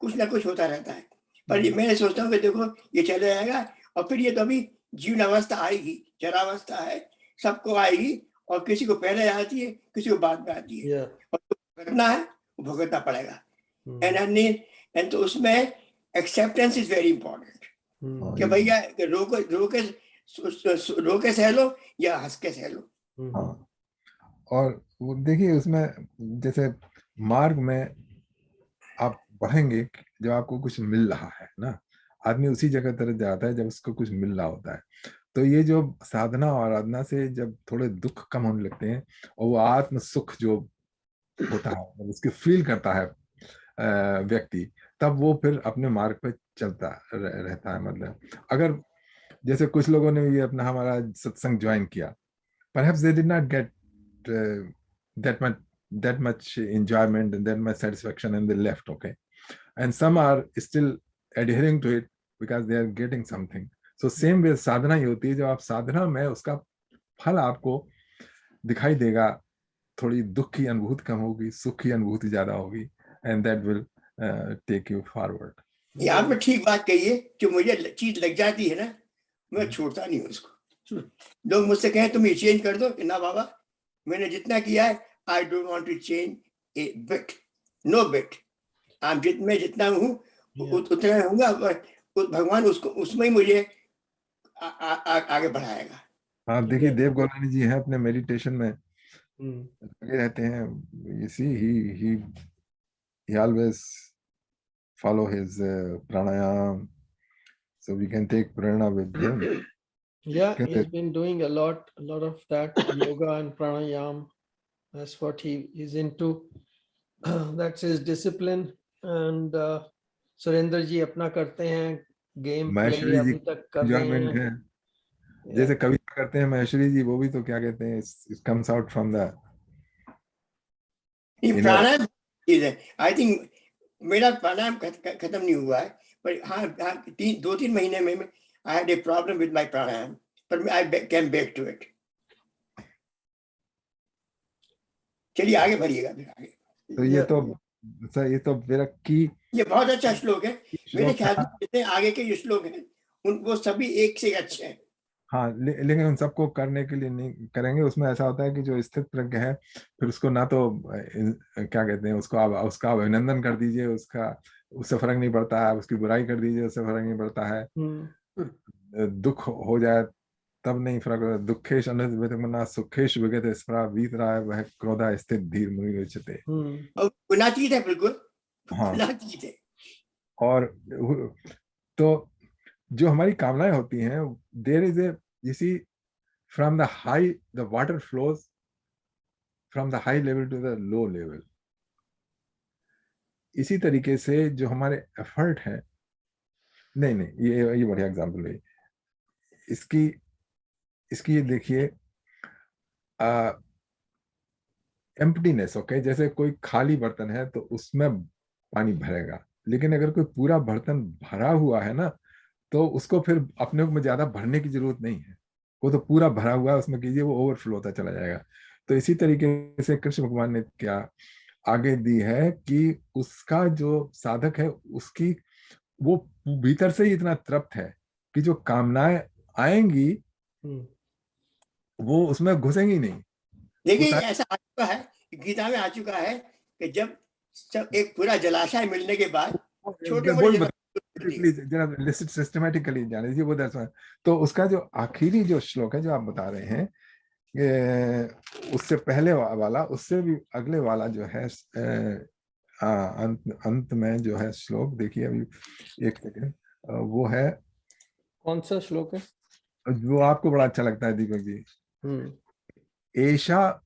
कुछ ना कुछ होता रहता है। पर मैं सोचता हूँ कि देखो ये चला जाएगा, और फिर ये तो अभी जीवन अवस्था आएगी, चरावस्था है, सबको आएगी, और किसी को पहले आती है, किसी को बाद में आती है, और भुगतना है वो भुगतना पड़ेगा। एंड तो उसमें एक्सेप्टेंस इज वेरी इंपॉर्टेंट कि भैया रोके सह लो या हंस के सह लो। हाँ, और वो देखिए उसमें जैसे मार्ग में आप बढ़ेंगे जब आपको कुछ मिल रहा है ना, आदमी उसी जगह तरफ जाता है जब उसको कुछ मिल रहा होता है। तो ये जो साधना और आराधना से जब थोड़े दुख कम होने लगते हैं और वो आत्म सुख जो होता है उसके फील करता है व्यक्ति, तब वो फिर अपने मार्ग पे चलता रहता है। मतलब अगर जैसे कुछ लोगों ने ये अपना हमारा सत्संग ज्वाइन किया, perhaps they did not get that much enjoyment and that much satisfaction and they left, okay, and some are still adhering to it because they are getting something. So same way साधना ही होती है, जब आप साधना में उसका फल आपको दिखाई देगा, थोड़ी दुख की अनुभूति कम होगी, सुख की अनुभूति ज्यादा होगी, and that will take you forward. ये आपने ठीक बात कही है, जो मुझे चीज लग जाती है ना, मैं छोड़ता नहीं हूँ उसको। लोग मुझसे कहें तुम ये चेंज कर दो, ना बाबा, मैंने जितना किया है, I don't want to change a bit, no bit. मैं जितना हूँ उतना रहूंगा, भगवान उसको उसमें ही मुझे आगे बढ़ाएगा। आप देखिए देव गोलानी जी हैं, अपने मेडिटेशन में लगे रहते हैं। You see, he always follow his pranayam, so we can take prana with him. Yeah, he's been doing a lot of that yoga and pranayam. That's what he is into. That's his discipline. And Surendra जी अपना करते हैं, गेम प्ले अभी तक कर रहे हैं। जैसे कविता करते हैं महेश्वरी जी, वो भी तो क्या कहते हैं, it comes out from the pranayama. I think मेरा प्राणायाम खत्म नहीं हुआ है, पर हाँ 2-3 महीने में I had a problem with my pranayama, पर I came back to it. चलिए आगे बढ़िएगा फिर आगे। तो ये तो मेरा की ये बहुत अच्छा श्लोक है। मेरे ख्याल में जितने आगे के श्लोक हैं वो सभी एक से अच्छे हैं। हाँ, लेकिन उन सबको करने के लिए नहीं करेंगे। उसमें ऐसा होता है कि जो स्थित प्रज्ञ है, फिर उसको ना तो क्या कहते हैं, उसका अभिनंदन कर दीजिए, उससे फर्क नहीं पड़ता है, उसकी बुराई कर दीजिए, उससे फर्क नहीं पड़ता है। दुख हो जाए तब नहीं फर्क पड़ता। दुखेश अनृत सुखेश विगत स्परा वीतराय वह क्रोधा स्थित धीर मुनि उच्यते। गुणातीत है, बिल्कुल गुणातीत है। और तो जो हमारी कामनाएं होती हैं, there is a, you see, from the high the water flows from the high level to the low level. इसी तरीके से जो हमारे एफर्ट है, नहीं ये बढ़िया एग्जांपल है इसकी ये देखिए, एम्प्टीनेस, ओके, जैसे कोई खाली बर्तन है तो उसमें पानी भरेगा, लेकिन अगर कोई पूरा बर्तन भरा हुआ है ना, तो उसको फिर अपने में ज्यादा भरने की जरूरत नहीं है, वो तो पूरा भरा हुआ है, उसमें कीजिए, वो ओवरफ्लो होता चला जाएगा। तो इसी तरीके से कृष्ण भगवान ने क्या आगे दी है कि उसका जो साधक है, उसकी वो भीतर से ही इतना तृप्त है कि जो कामनाएं आएंगी वो उसमें घुसेंगी नहीं। देखिए ऐसा आ चुका है, गीता में आ चुका है कि जब एक पूरा जलाशय मिलने के बाद छोटे सिस्टमेटिकली जाने दीजिए वो दर्शन। तो उसका जो आखिरी जो श्लोक है जो आप बता रहे हैं, उससे पहले वाला, उससे भी अगले वाला जो है, अंत में जो है श्लोक, देखिए अभी एक सेकेंड, वो है, कौन सा श्लोक है वो आपको बड़ा अच्छा लगता है दीपक जी? एषा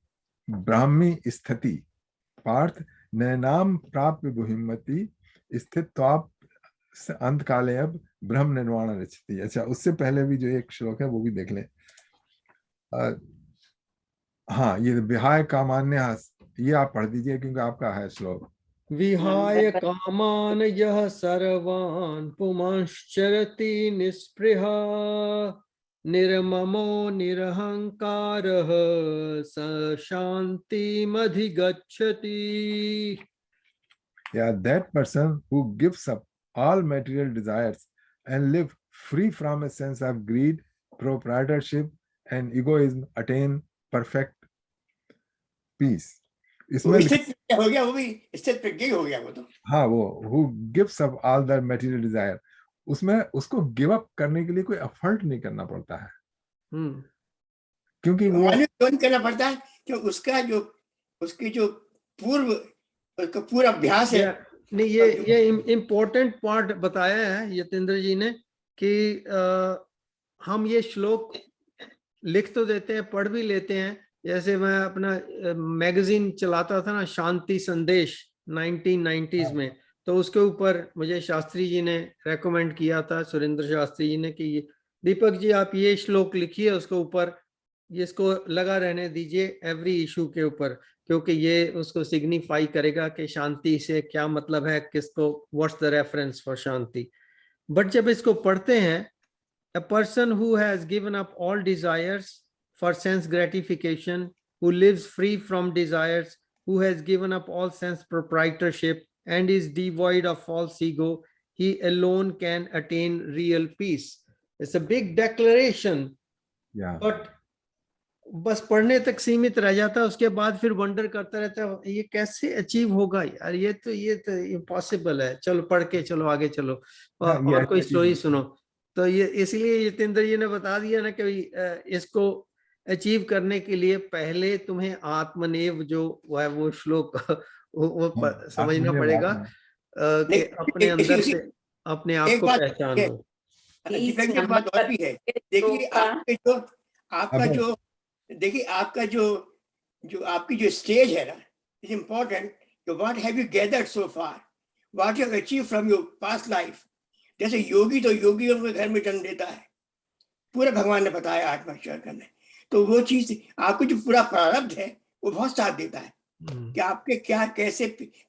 ब्राह्मी स्थिति पार्थ नैनाम प्राप्य बुहिमति स्थित्वाप अंत काले अब ब्रह्म निर्वाण रचती। अच्छा, उससे पहले भी जो एक श्लोक है वो भी देख लें। हाँ, ये विहाय कामान्य, ये आप पढ़ दीजिए क्योंकि आपका है श्लोक। विहाय कामान यह सर्वान् पुमांश्चरति निस्पृह निर्ममो निरहंकारः स शान्तिमधिगच्छति। Yeah, that person who gives up all material desires and live free from a sense of greed, proprietorship and egoism attain perfect peace. इसमें हो गया, वो भी स्थित प्रज्ञ हो गया वो तो। हाँ, वो who gives up all the material desire, उसमें उसको गिव अप करने के लिए कोई एफर्ट नहीं करना पड़ता है, क्योंकि वो नहीं करना पड़ता है, कि उसकी जो पूर्व उसका पूरा अभ्यास है, नहीं, ये इम्पोर्टेंट पॉइंट बताया है यतेंद्र जी ने कि हम ये श्लोक लिख तो देते हैं, पढ़ भी लेते हैं। जैसे मैं अपना मैगजीन चलाता था ना, शांति संदेश 1990s में, तो उसके ऊपर मुझे शास्त्री जी ने रेकमेंड किया था, सुरेंद्र शास्त्री जी ने, कि दीपक जी आप ये श्लोक लिखिए उसके ऊपर, इसको लगा रहने दीजिए एवरी इशू के ऊपर, क्योंकि ये उसको सिग्निफाई करेगा कि शांति से क्या मतलब है, किसको, what's the reference for Shanti. But जब इसको पढ़ते हैं, a person who has given up all desires for sense gratification, who lives free from desires, who has given up all sense proprietorship and is devoid of false ego, he alone can attain real peace. It's a big declaration. Yeah. But बस पढ़ने तक सीमित रह जाता है, उसके बाद फिर वंडर करता रहता है ये कैसे अचीव होगा यार, ये तो इम्पॉसिबल है, चलो पढ़ के चलो आगे चलो, और कोई स्टोरी सुनो। तो ये इसलिए यतेंद्र जी ने बता दिया ना कि इसको अचीव करने के लिए पहले तुम्हें आत्मनेव जो है वो श्लोक वो समझना पड़ेगा कि अपने अंदर से अपने आप को पहचानो। एक बात और भी है, देखिए आपका जो आपकी जो स्टेज है ना, is important. What have you gathered so far, what you have achieved from your past life. जैसे योगी तो योगियों के घर में जन्म देता है, पूरा भगवान ने बताया आत्मचर्या करने, तो वो चीज आपको जो पूरा प्रारब्ध है वो बहुत साथ देता है कि आपके क्या कैसे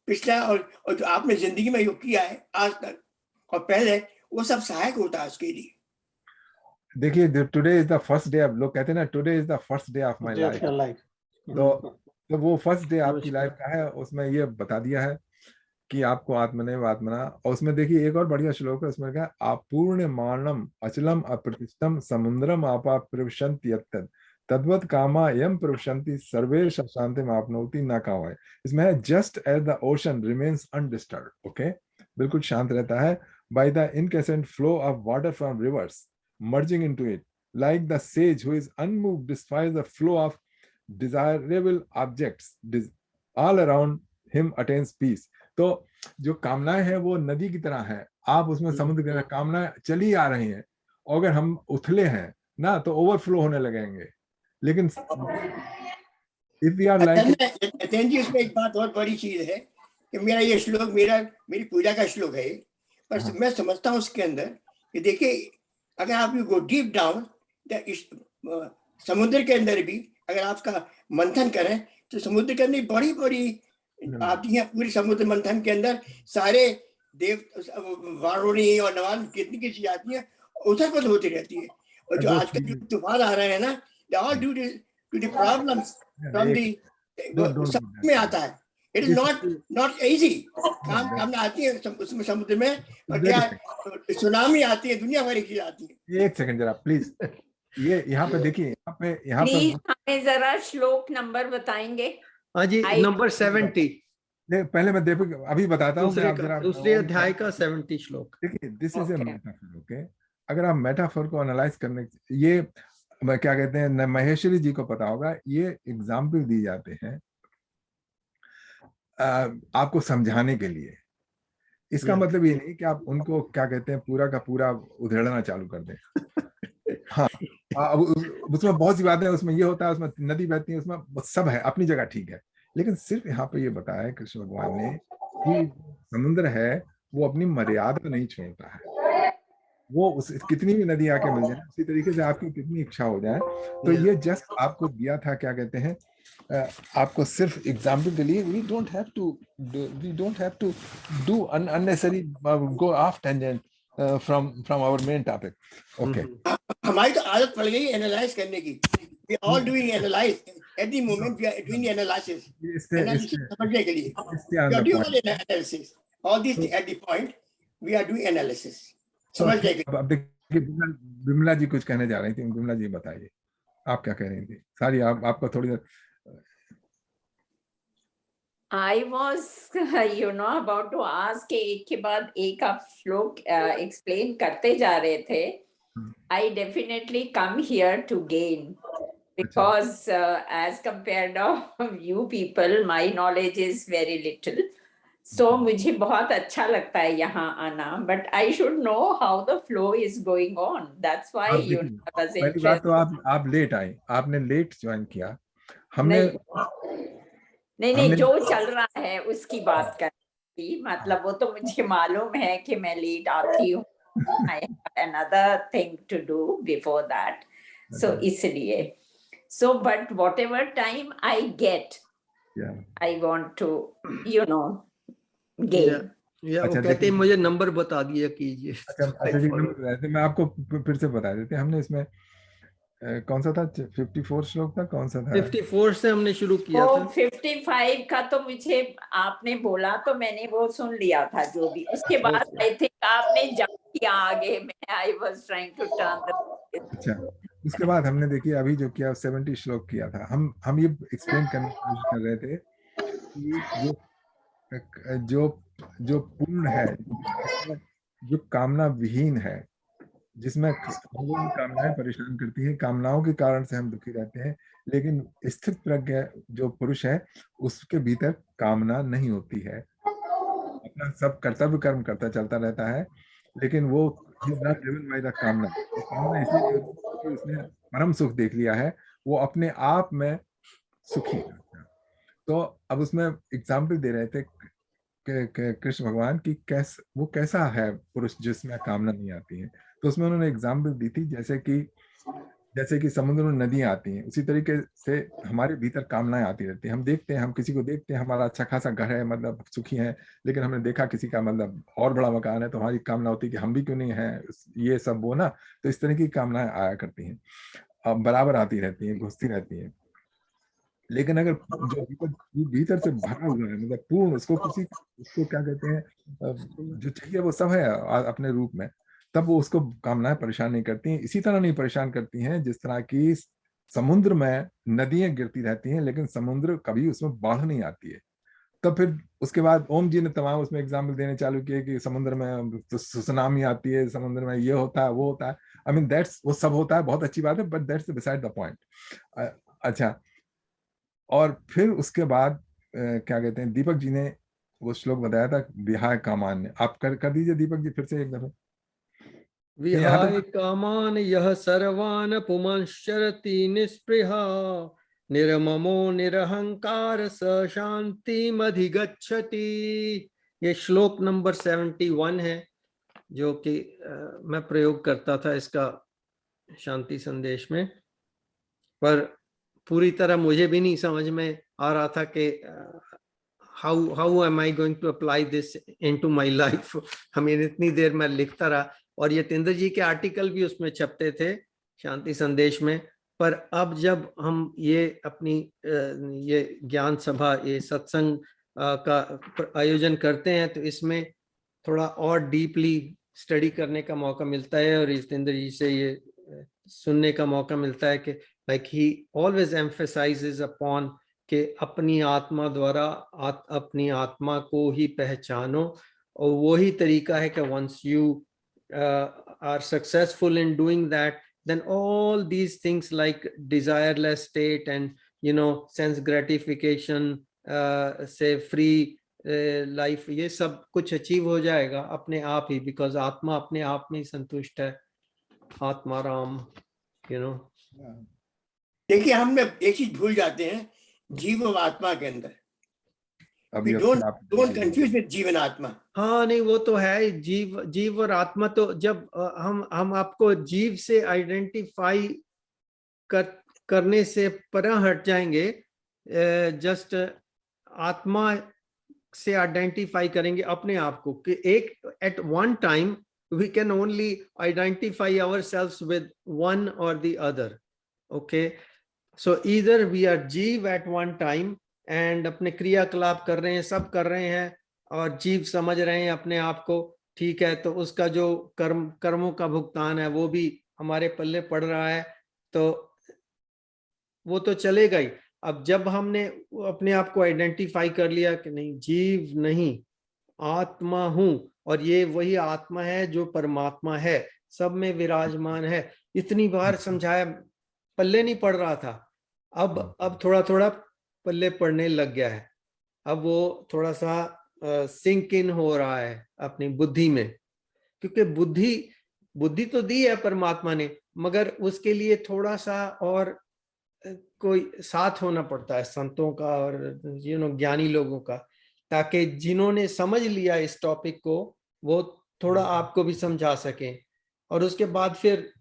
पिछला और जो आपने जिंदगी में योग किया है आज तक और पहले, वो सब सहायक होता है उसके लिए। देखिए today is the first day, आप लोग कहते हैं ना today is the first day of my life, तो वो फर्स्ट डे आपकी लाइफ का है, उसमें ये बता दिया है कि आपको आत्मनेव आत्मना, और उसमें देखिए एक और बढ़िया श्लोक है, उसमें क्या, अपूर्ण मानम अचलम अप्रतिष्ठम समुद्रम आपा प्रविशन्ति यत्तद तद्वत कामा यम प्रविशन्ति सर्वे शांतिम आपनोति न कावाय। इसमें है just as the ocean remains undisturbed, okay, बिल्कुल शांत रहता है, by the incessant flow of water from rivers merging into it, like the sage who is unmoved despite the flow of desirable objects all around him attains peace। तो जो कामनाएं हैं वो नदी की तरह है, आप उसमें समुद्र की तरह कामनाएं चली आ रही हैं, और अगर हम उथले हैं ना तो ओवरफ्लो होने लगेंगे, लेकिन if we are like इसमें एक बात और बड़ी चीज है कि मेरा ये श्लोक मेरी पूजा का श्लोक है, पर मैं समझता हूँ उसके अंदर कि देखिए अगर आप यू गो डीप डाउन समुद्र के अंदर भी अगर आपका मंथन करें तो समुद्र के अंदर बड़ी बड़ी आती है, पूरी समुद्र मंथन के अंदर सारे देव वारुणी और नवान कितनी की चीज आती है, उथल पुथल होती रहती है, और जो आजकल जो तूफान आ रहे हैं ना, they all due to the problems from the में आता है। इट इज नॉट इजी, काम आती है उसमें समुद्र में, और क्या सुनामी आती है, दुनिया भर की आती है। एक सेकंड जरा प्लीज, ये यहाँ पे देखिए, यहाँ पे हमें जरा श्लोक नंबर बताएंगे। हाँ जी, नंबर 70। पहले मैं देखो अभी बताता हूँ, दूसरे अध्याय का 70 श्लोक। देखिए this is a metaphor, okay. अगर आप मेटाफर को एनालाइज करने, ये क्या कहते हैं, महेश्वरी जी को पता होगा, ये एग्जाम्पल दिए जाते हैं आपको समझाने के लिए। इसका मतलब ये नहीं कि आप उनको क्या कहते हैं पूरा का पूरा उधेड़ना चालू कर दें। हाँ, उसमें बहुत सी बातें, उसमें ये होता है, उसमें नदी बहती है, उसमें सब है अपनी जगह ठीक है, लेकिन सिर्फ यहाँ पे ये बताया है कृष्ण भगवान ने कि समुद्र है वो अपनी मर्यादा नहीं छोड़ता है, वो उस कितनी भी नदी आके मिल जाए, उसी तरीके से आपकी कितनी इच्छा हो जाए। तो ये जस्ट आपको दिया था, क्या कहते हैं, आपको सिर्फ एग्जाम्पल के लिए। We don't have to do unnecessary go off tangent from our main topic, okay. हमारी तो आदत पड़ गई एनालाइज करने की, we are all doing analyse at the moment, we are doing analysis समझने के लिए, we are doing analysis all this at the point, we are doing analysis समझने के लिए। अब देखिए विमला जी कुछ कहने जा रही थी, विमला जी बताइए आप क्या कह रही थी। सारी आपका थोड़ी देर I was, about to ask कि एक के बाद एक आप श्लोक explain करते जा रहे थे। I definitely come here to gain, because as compared to you people, my knowledge is very little. So मुझे बहुत अच्छा लगता है यहाँ आना, but I should know how the flow is going on. That's why आप you देखिए, know, I was पहली बात तो interested. आप लेट आए, आपने लेट ज्वाइन किया। हमने नहीं हमने जो चल रहा है उसकी बात कर रही थी, मतलब वो तो मुझे मालूम है कि मैं लेट आती हूँ। I have another thing to do before that, so इसलिए but whatever time I get, Yeah. I want to gain. या वो अच्छा, कहते हैं देखिए, मुझे नंबर बता दिया कीजिए। अच्छा I ठीक, follow. नंबर बताए थे, मैं आपको फिर से बता देते। हमने इसमें कौन सा था, 54 श्लोक था, कौन सा था? 54 से हमने शुरू किया वो था। 55 का तो मुझे आपने बोला तो मैंने वो सुन लिया था, जो भी उसके बाद आई थिंक आपने जंप किया आगे में। I was trying to turn. अच्छा, उसके बाद हमने देखिए अभी जो किया 70 श्लोक किया था। हम ये एक्सप्लेन करने की कोशिश कर रहे थे कि जो जो पूर्ण है, जो कामना विहीन है, जिसमें लोगों की कामनाएं परेशान करती हैं, कामनाओं के कारण से हम दुखी रहते हैं, लेकिन स्थित प्रज्ञ जो पुरुष है उसके भीतर कामना नहीं होती है, अपना सब कर्तव्य कर्म करता चलता रहता है, लेकिन वो he is not driven by the कामना। कामना इसीलिए क्योंकि उसने परम सुख देख लिया है, वो अपने आप में सुखी है। तो अब उसमें एग्जाम्पल दे रहे थे कृष्ण भगवान की वो कैसा है पुरुष जिसमें कामना नहीं आती है। तो उसमें उन्होंने एग्जाम्पल दी थी, जैसे कि समुद्र में नदियां आती हैं, उसी तरीके से हमारे भीतर कामनाएं आती रहती हैं। हम देखते हैं, हम किसी को देखते हैं, हमारा अच्छा खासा घर है, मतलब सुखी है, लेकिन हमने देखा किसी का मतलब और बड़ा मकान है, तो हमारी कामना होती है कि हम भी क्यों नहीं है, ये सब वो ना। तो इस तरह की कामनाएं आया करती हैं, अब बराबर आती रहती हैं, घुसती रहती हैं। लेकिन अगर जो भीतर से भरा हुआ है, मतलब पूर्ण, उसको क्या कहते हैं, जो चाहिए वो सब है अपने रूप में, तब वो उसको कामनाएं परेशान नहीं करती हैं। इसी तरह नहीं परेशान करती हैं जिस तरह की समुद्र में नदियां गिरती रहती हैं, लेकिन समुद्र कभी उसमें बाढ़ नहीं आती है। तब फिर उसके बाद ओम जी ने तमाम उसमें एग्जाम्पल देने चालू किए कि समुद्र में तो सुनामी आती है, समुद्र में ये होता है, वो होता है। आई मीन दैट्स, वो सब होता है, बहुत अच्छी बात है, but that's beside the point. अच्छा, और फिर उसके बाद क्या कहते हैं, दीपक जी ने वो श्लोक बताया था विहाय कामान्य। आप कर दीजिए दीपक जी फिर से एक दफे। विहाय कामान यह सर्वान पुमांश्चरति निस्पृहा निर्ममो निरहंकार स शांतिमधिगच्छति। ये श्लोक नंबर 71 है, जो कि मैं प्रयोग करता था इसका शांति संदेश में, पर पूरी तरह मुझे भी नहीं समझ में आ रहा था कि how am I going to apply this into my life। हमें इतनी देर मैं लिखता रहा, और यतेंद्र जी के आर्टिकल भी उसमें छपते थे शांति संदेश में। पर अब जब हम ये अपनी ये ज्ञान सभा, ये सत्संग का आयोजन करते हैं, तो इसमें थोड़ा और डीपली स्टडी करने का मौका मिलता है, और यतेंद्र जी से ये सुनने का मौका मिलता है कि like he always emphasizes upon कि अपनी आत्मा द्वारा अपनी आत्मा को ही पहचानो, और वही तरीका है कि once you are successful in doing that, then all these things like desireless state and sense gratification से free लाइफ, ये सब कुछ अचीव हो जाएगा अपने आप ही, बिकॉज आत्मा अपने आप में ही संतुष्ट है, आत्मा राम। देखिए, हम एक चीज भूल जाते हैं जीव और आत्मा के अंदर। डोंट कंफ्यूज विद जीवन आत्मा। हाँ नहीं, वो तो है जीव और आत्मा। तो जब हम आपको जीव से आइडेंटिफाई करने से परे हट जाएंगे, जस्ट आत्मा से आइडेंटिफाई करेंगे अपने आप को, कि एक at one time we can only identify ourselves with one or the other. Okay, so either we are जीव at one time and अपने क्रियाकलाप कर रहे हैं, सब कर रहे हैं, और जीव समझ रहे हैं अपने आप को, ठीक है, तो उसका जो कर्मों का भुगतान है वो भी हमारे पल्ले पड़ रहा है, तो वो तो चलेगा ही। अब जब हमने अपने आप को आइडेंटिफाई कर लिया कि नहीं, जीव नहीं, आत्मा हूं, और ये वही आत्मा है जो परमात्मा है, सब में विराजमान है, इतनी बार समझाया, पल्ले नहीं पड़ रहा था। अब थोड़ा थोड़ा पल्ले पड़ने लग गया है। अब वो थोड़ा सा सिंक इन हो रहा है अपनी बुद्धि में, क्योंकि बुद्धि तो दी है परमात्मा ने, मगर उसके लिए थोड़ा सा और कोई साथ होना पड़ता है संतों का और ज्ञानी लोगों का, ताकि जिन्होंने समझ लिया इस टॉपिक को वो थोड़ा आपको भी समझा सकें, और उसके बाद फिर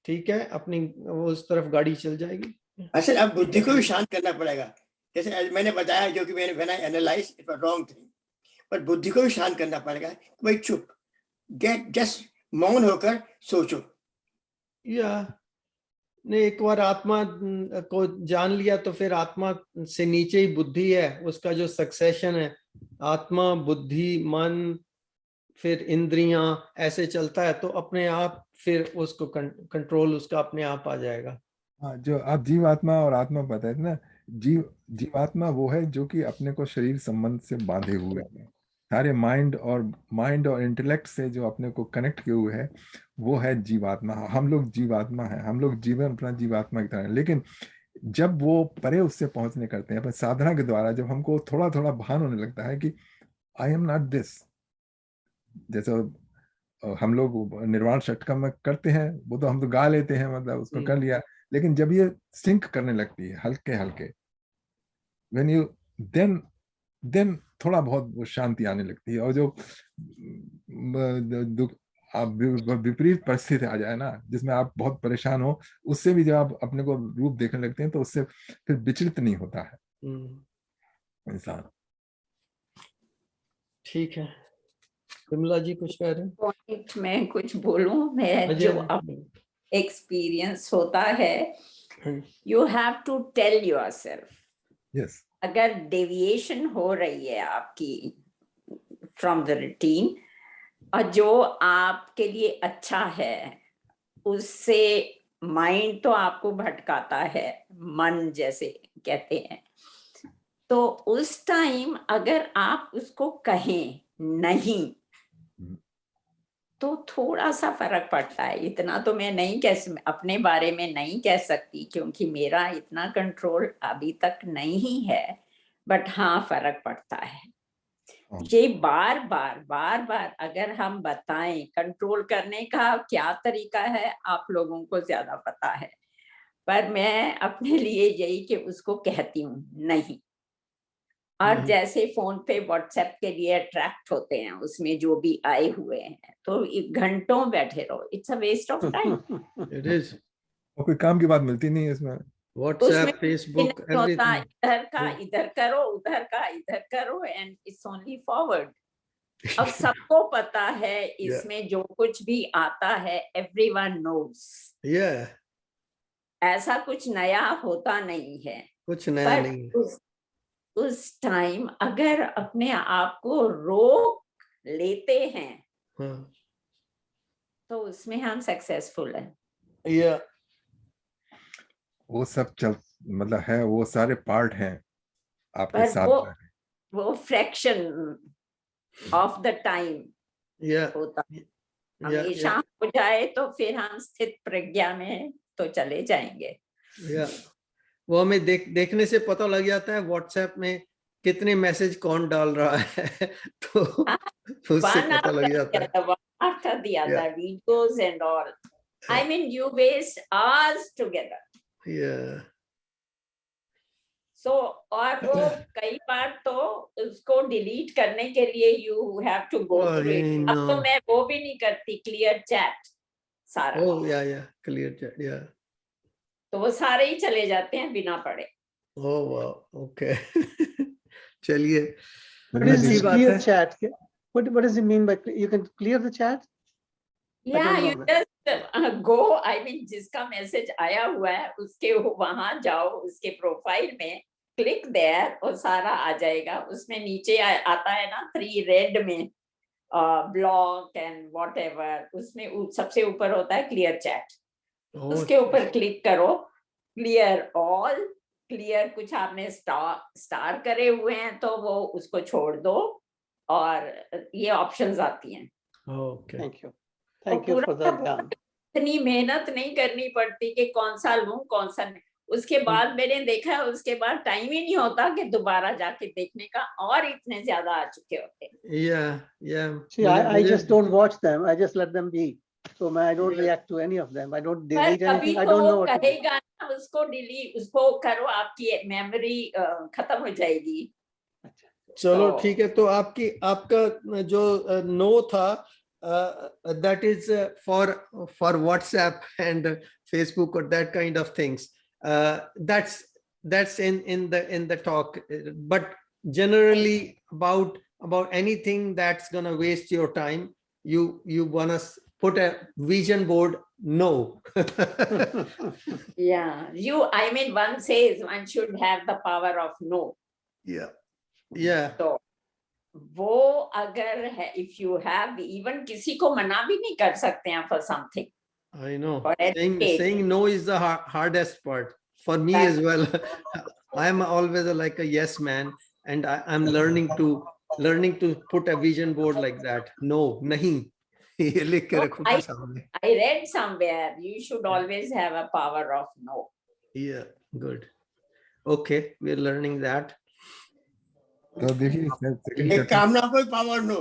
ठीक है अपनी वो उस तरफ गाड़ी चल जाएगी। असल अब बुद्धि को भी शांत करना पड़ेगा, जैसे मैंने बताया, जो कि मैंने when I analyse it was wrong thing, पर बुद्धि को भी शांत करना पड़ेगा। भाई चुप, गेट जस्ट मौन होकर सोचो। या ने एक बार आत्मा को जान लिया तो फिर आत्मा से नीचे ही बुद्धि है, उसका जो सक्सेशन है आत्मा, बुद्धि, मन, फिर इंद्रियां, ऐसे चलता है, तो अपने आप फिर उसको कंट्रोल उसका अपने आप आ जाएगा। हाँ, जो आप जीवात्मा और आत्मा बताए थे ना, जीवात्मा वो है जो कि अपने को शरीर संबंध से बांधे हुए है, सारे माइंड और इंटेलेक्ट से जो अपने को कनेक्ट किए हुए है, वो है जीवात्मा। हम लोग जीवात्मा है, हम लोग जीवन अपना जीवात्मा की तरह है। लेकिन जब वो परे उससे पहुंचने करते हैं, पर साधना के द्वारा जब हमको थोड़ा थोड़ा भान होने लगता है कि आई एम नॉट दिस, जैसे हम लोग निर्वाण षटकम में करते हैं, वो तो हम तो गा लेते हैं, मतलब उसको कर लिया, लेकिन जब ये सिंक करने लगती है हल्के हल्के, व्हेन यू देन थोड़ा बहुत वो शांति आने लगती है, और जो विपरीत परिस्थिति आ जाए ना, जिसमें आप बहुत परेशान हो, उससे भी जब आप अपने को रूप देखने लगते हैं तो उससे फिर विचलित नहीं होता है इंसान। ठीक है, विमला जी कुछ कह रहे हैं? पॉइंट में कुछ बोलूं मैं, जो अब एक्सपीरियंस होता है, you have to tell yourself, yes, अगर डेविएशन हो रही है आपकी फ्रॉम द रूटीन, और जो आपके लिए अच्छा है उससे माइंड तो आपको भटकाता है, मन जैसे कहते हैं, तो उस टाइम अगर आप उसको कहें नहीं तो थोड़ा सा फर्क पड़ता है। इतना तो मैं नहीं अपने बारे में नहीं कह सकती, क्योंकि मेरा इतना कंट्रोल अभी तक नहीं है, बट हाँ फर्क पड़ता है। ये बार बार अगर हम बताएं, कंट्रोल करने का क्या तरीका है आप लोगों को ज्यादा पता है, पर मैं अपने लिए यही कि उसको कहती हूँ नहीं। और जैसे फोन पे व्हाट्सएप के लिए अट्रैक्ट होते हैं, उसमें जो भी आए हुए हैं, तो घंटों बैठे रहो, it's a waste of time. It is, और कोई काम की बात मिलती नहीं है इसमें। व्हाट्सएप, फेसबुक, एवरीथिंग, इधर का इधर करो, उधर का इधर करो, एंड इट्स ओनली फॉरवर्ड। अब सबको पता है इसमें जो कुछ भी आता है, एवरीवन नोस, ऐसा कुछ नया होता नहीं है, कुछ नया नहीं। उस टाइम अगर अपने आप को रोक लेते हैं तो उसमें हम सक्सेसफुल हैं। वो सब मतलब है, वो सारे पार्ट हैं आपके पर साथ, वो फ्रैक्शन ऑफ द टाइम होता है। हमेशा हो जाए तो फिर हम स्थित प्रज्ञा में तो चले जाएंगे। वो हमें देखने से पता लग जाता है व्हाट्सएप में कितने मैसेज कौन डाल रहा है, तो उससे पता लग जाता है। After the other videos and all, I mean you waste hours together. So और वो कई बार तो उसको डिलीट करने के लिए you have to go through it. अब तो मैं वो भी नहीं करती, क्लियर चैट सारा। क्लियर चैट, तो वो सारे ही चले जाते हैं बिना पढ़े। ओह वाह, ओके। चलिए, What is this clear chat? What does it mean by you can clear the chat? Yeah, you just go. I mean, जिसका मैसेज आया हुआ है उसके वहां जाओ, उसके प्रोफाइल में क्लिक देयर और सारा आ जाएगा। उसमें नीचे आता है ना 3 रेड में ब्लॉक एंड व्हाटएवर, उसमें सबसे ऊपर होता है क्लियर चैट। उसके ऊपर क्लिक करो, क्लियर ऑल, क्लियर कुछ आपने स्टार करे हुए हैं तो वो उसको छोड़ दो, और ये ऑप्शंस आती हैं। Okay, thank you for that. इतनी मेहनत नहीं करनी पड़ती कि कौन सा लूं कौन सा नहीं। उसके बाद मैंने देखा, उसके बाद टाइम ही नहीं होता कि दोबारा जाके देखने का, और इतने ज्यादा आ चुके होते हैं। yeah See, I just don't watch them. I just let them be. So I don't react to any of them. I don't पर delete कभी anything. I तो don't know वो what to do. कहेगा ना, उसको डिलीट, उसको करो, आपकी मेमोरी खत्म हो जाएगी। चलो तो ठीक है, तो आपका जो नो था, that is for WhatsApp and Facebook or that kind of things, that's in the talk, but generally about anything that's gonna waste your time, you wanna put a vision board, no. yeah, I mean, one says one should have the power of no. yeah तो वो अगर है, if you have, even किसी को मना भी नहीं कर सकते हैं for something. I know. For education. Saying no is the hardest part for me as well. I am always like a yes man, and I'm learning to put a vision board like that. No, nahi. ये लिख के No, रखूंगा सामने. I read somewhere you should always have a power of no. Yeah, good. Okay, we're learning that. तो देखिए second एक chapter- कामना कोई पावर नो,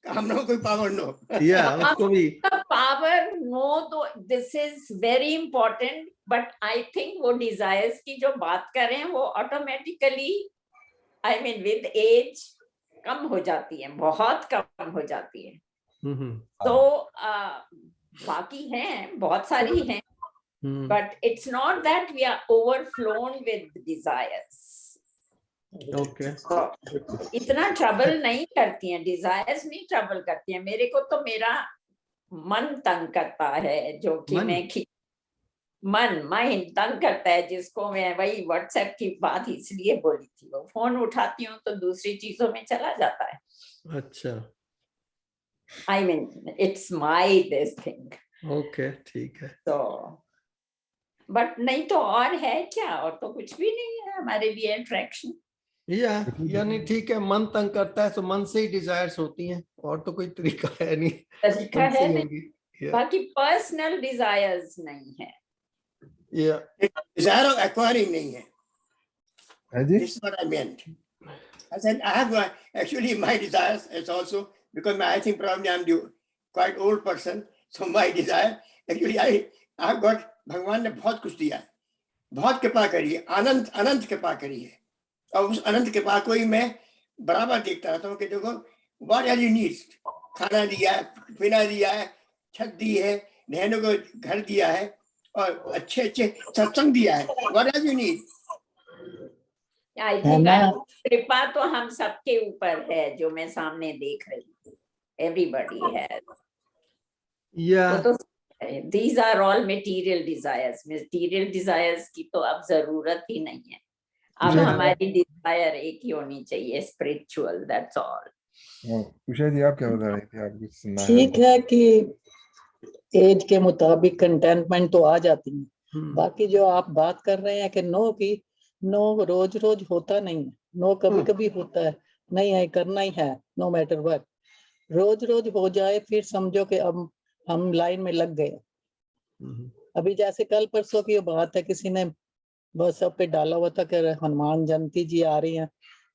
कामना कोई पावर नो। Yeah, उसको भी. The power no, तो this is very important, but I think वो desires की जो बात कर रहे हैं वो automatically, I mean with age कम हो जाती है, बहुत कम हो जाती है। तो बाकी हैं, बहुत सारी हैं, but it's not that we are overflown with desires. Okay. So, इतना ट्रबल नहीं करती हैं, डिजायर्स नहीं ट्रबल करती हैं। मेरे को तो मेरा मन तंग करता है, जो कि मन तंग करता है, जिसको मैं वही व्हाट्सएप की बात इसलिए बोली थी, वो फोन उठाती हूँ तो दूसरी चीजों में चला जाता है। अच्छा, I mean, it's my this thing. Okay, ठीक है। तो बट नहीं तो और है क्या, और तो कुछ भी नहीं है हमारे लिए अट्रैक्शन। यानी ठीक है, मन तंग करता है तो मन से ही डिजायर्स होती हैं, और तो कोई तरीका है नहीं। तरीका है नहीं, बाकी पर्सनल डिजायर्स नहीं है। Desire of acquiring नहीं है। This is what I meant. I said I have actually my desires is also because I think probably I'm quite old person, so my desire actually I have got, भगवान ने बहुत कुछ दिया है, बहुत कृपा करी है, अनंत कृपा करी है, और उस अनंत कृपा को ही मैं बराबर देखता रहता हूँ कि देखो what are you needs, खाना दिया है, पीना दिया है, छत दी है, रहने को घर दिया है, और अच्छे अच्छे सत्संग दिया है, what are you need? I think कृपा तो हम सबके ऊपर है, जो मैं सामने देख रही हूँ, everybody has. तो these are all material desires. Material desires की तो अब जरूरत ही नहीं है, अब हमारी डिजायर एक ही होनी चाहिए, स्पिरिचुअल, दैट्स ऑल। उषा जी आप क्या बता रही थी, आप कुछ सुनना है? ठीक है कि एज के मुताबिक कंटेंटमेंट तो आ जाती है, बाकी जो आप बात कर रहे हैं कि नो की, नो रोज रोज होता नहीं है, नो कभी कभी होता है, नहीं है करना ही है, नो मैटर व्हाट। रोज रोज हो जाए फिर समझो कि अब हम लाइन में लग गए। अभी जैसे कल परसों की बात है, किसी ने व्हाट्सएप पे डाला हुआ था कि हनुमान जयंती जी आ रही है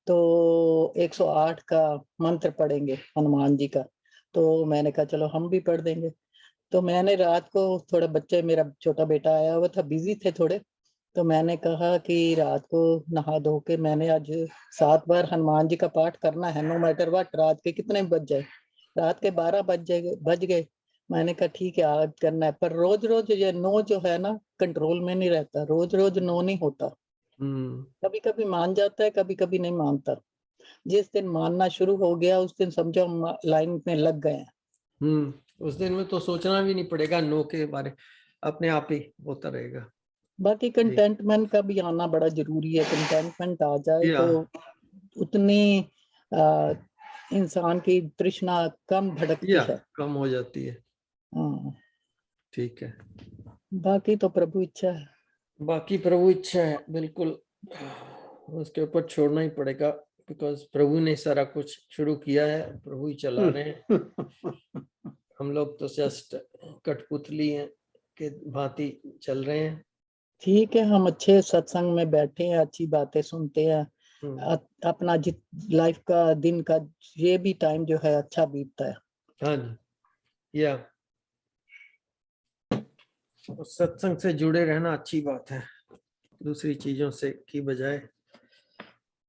तो 108 का मंत्र पढ़ेंगे हनुमान जी का, तो मैंने कहा चलो हम भी पढ़ देंगे। तो मैंने रात को थोड़ा, बच्चे मेरा छोटा बेटा आया हुआ था, बिजी थे थोड़े, तो मैंने कहा कि रात को नहा धो के मैंने आज 7 बार हनुमान जी का पाठ करना है, नो मैटर व्हाट, रात के कितने बज जाए, रात के 12 बज गए। मैंने कहा ठीक है आज करना है, पर रोज रोज ये नो जो है ना कंट्रोल में नहीं रहता, रोज रोज नो नहीं होता, कभी कभी मान जाता है, कभी कभी नहीं मानता। जिस दिन मानना शुरू हो गया उस दिन समझो लाइन में लग गए हैं। उस दिन में तो सोचना भी नहीं पड़ेगा, नो के बारे, अपने आप ही होता रहेगा। बाकी कंटेंटमेंट का भी आना बड़ा जरूरी है, कंटेंटमेंट आ जाए तो उतनी इंसान की तृष्णा कम भड़कती है, कम हो जाती है। ठीक है, बाकी तो प्रभु इच्छा है, बाकी प्रभु इच्छा है, बिल्कुल उसके ऊपर छोड़ना ही पड़ेगा, बिकॉज प्रभु ने सारा कुछ शुरू किया है, प्रभु ही चला रहे हैं। हम लोग तो जस्ट कठपुतली हैं के भांति चल रहे हैं, ठीक है, हम अच्छे सत्संग में बैठे हैं, अच्छी बातें सुनते हैं, अपना लाइफ का दिन का ये भी टाइम जो है अच्छा बीतता है। हाँ जी, या सत्संग से जुड़े रहना अच्छी बात है, दूसरी चीजों से की बजाय।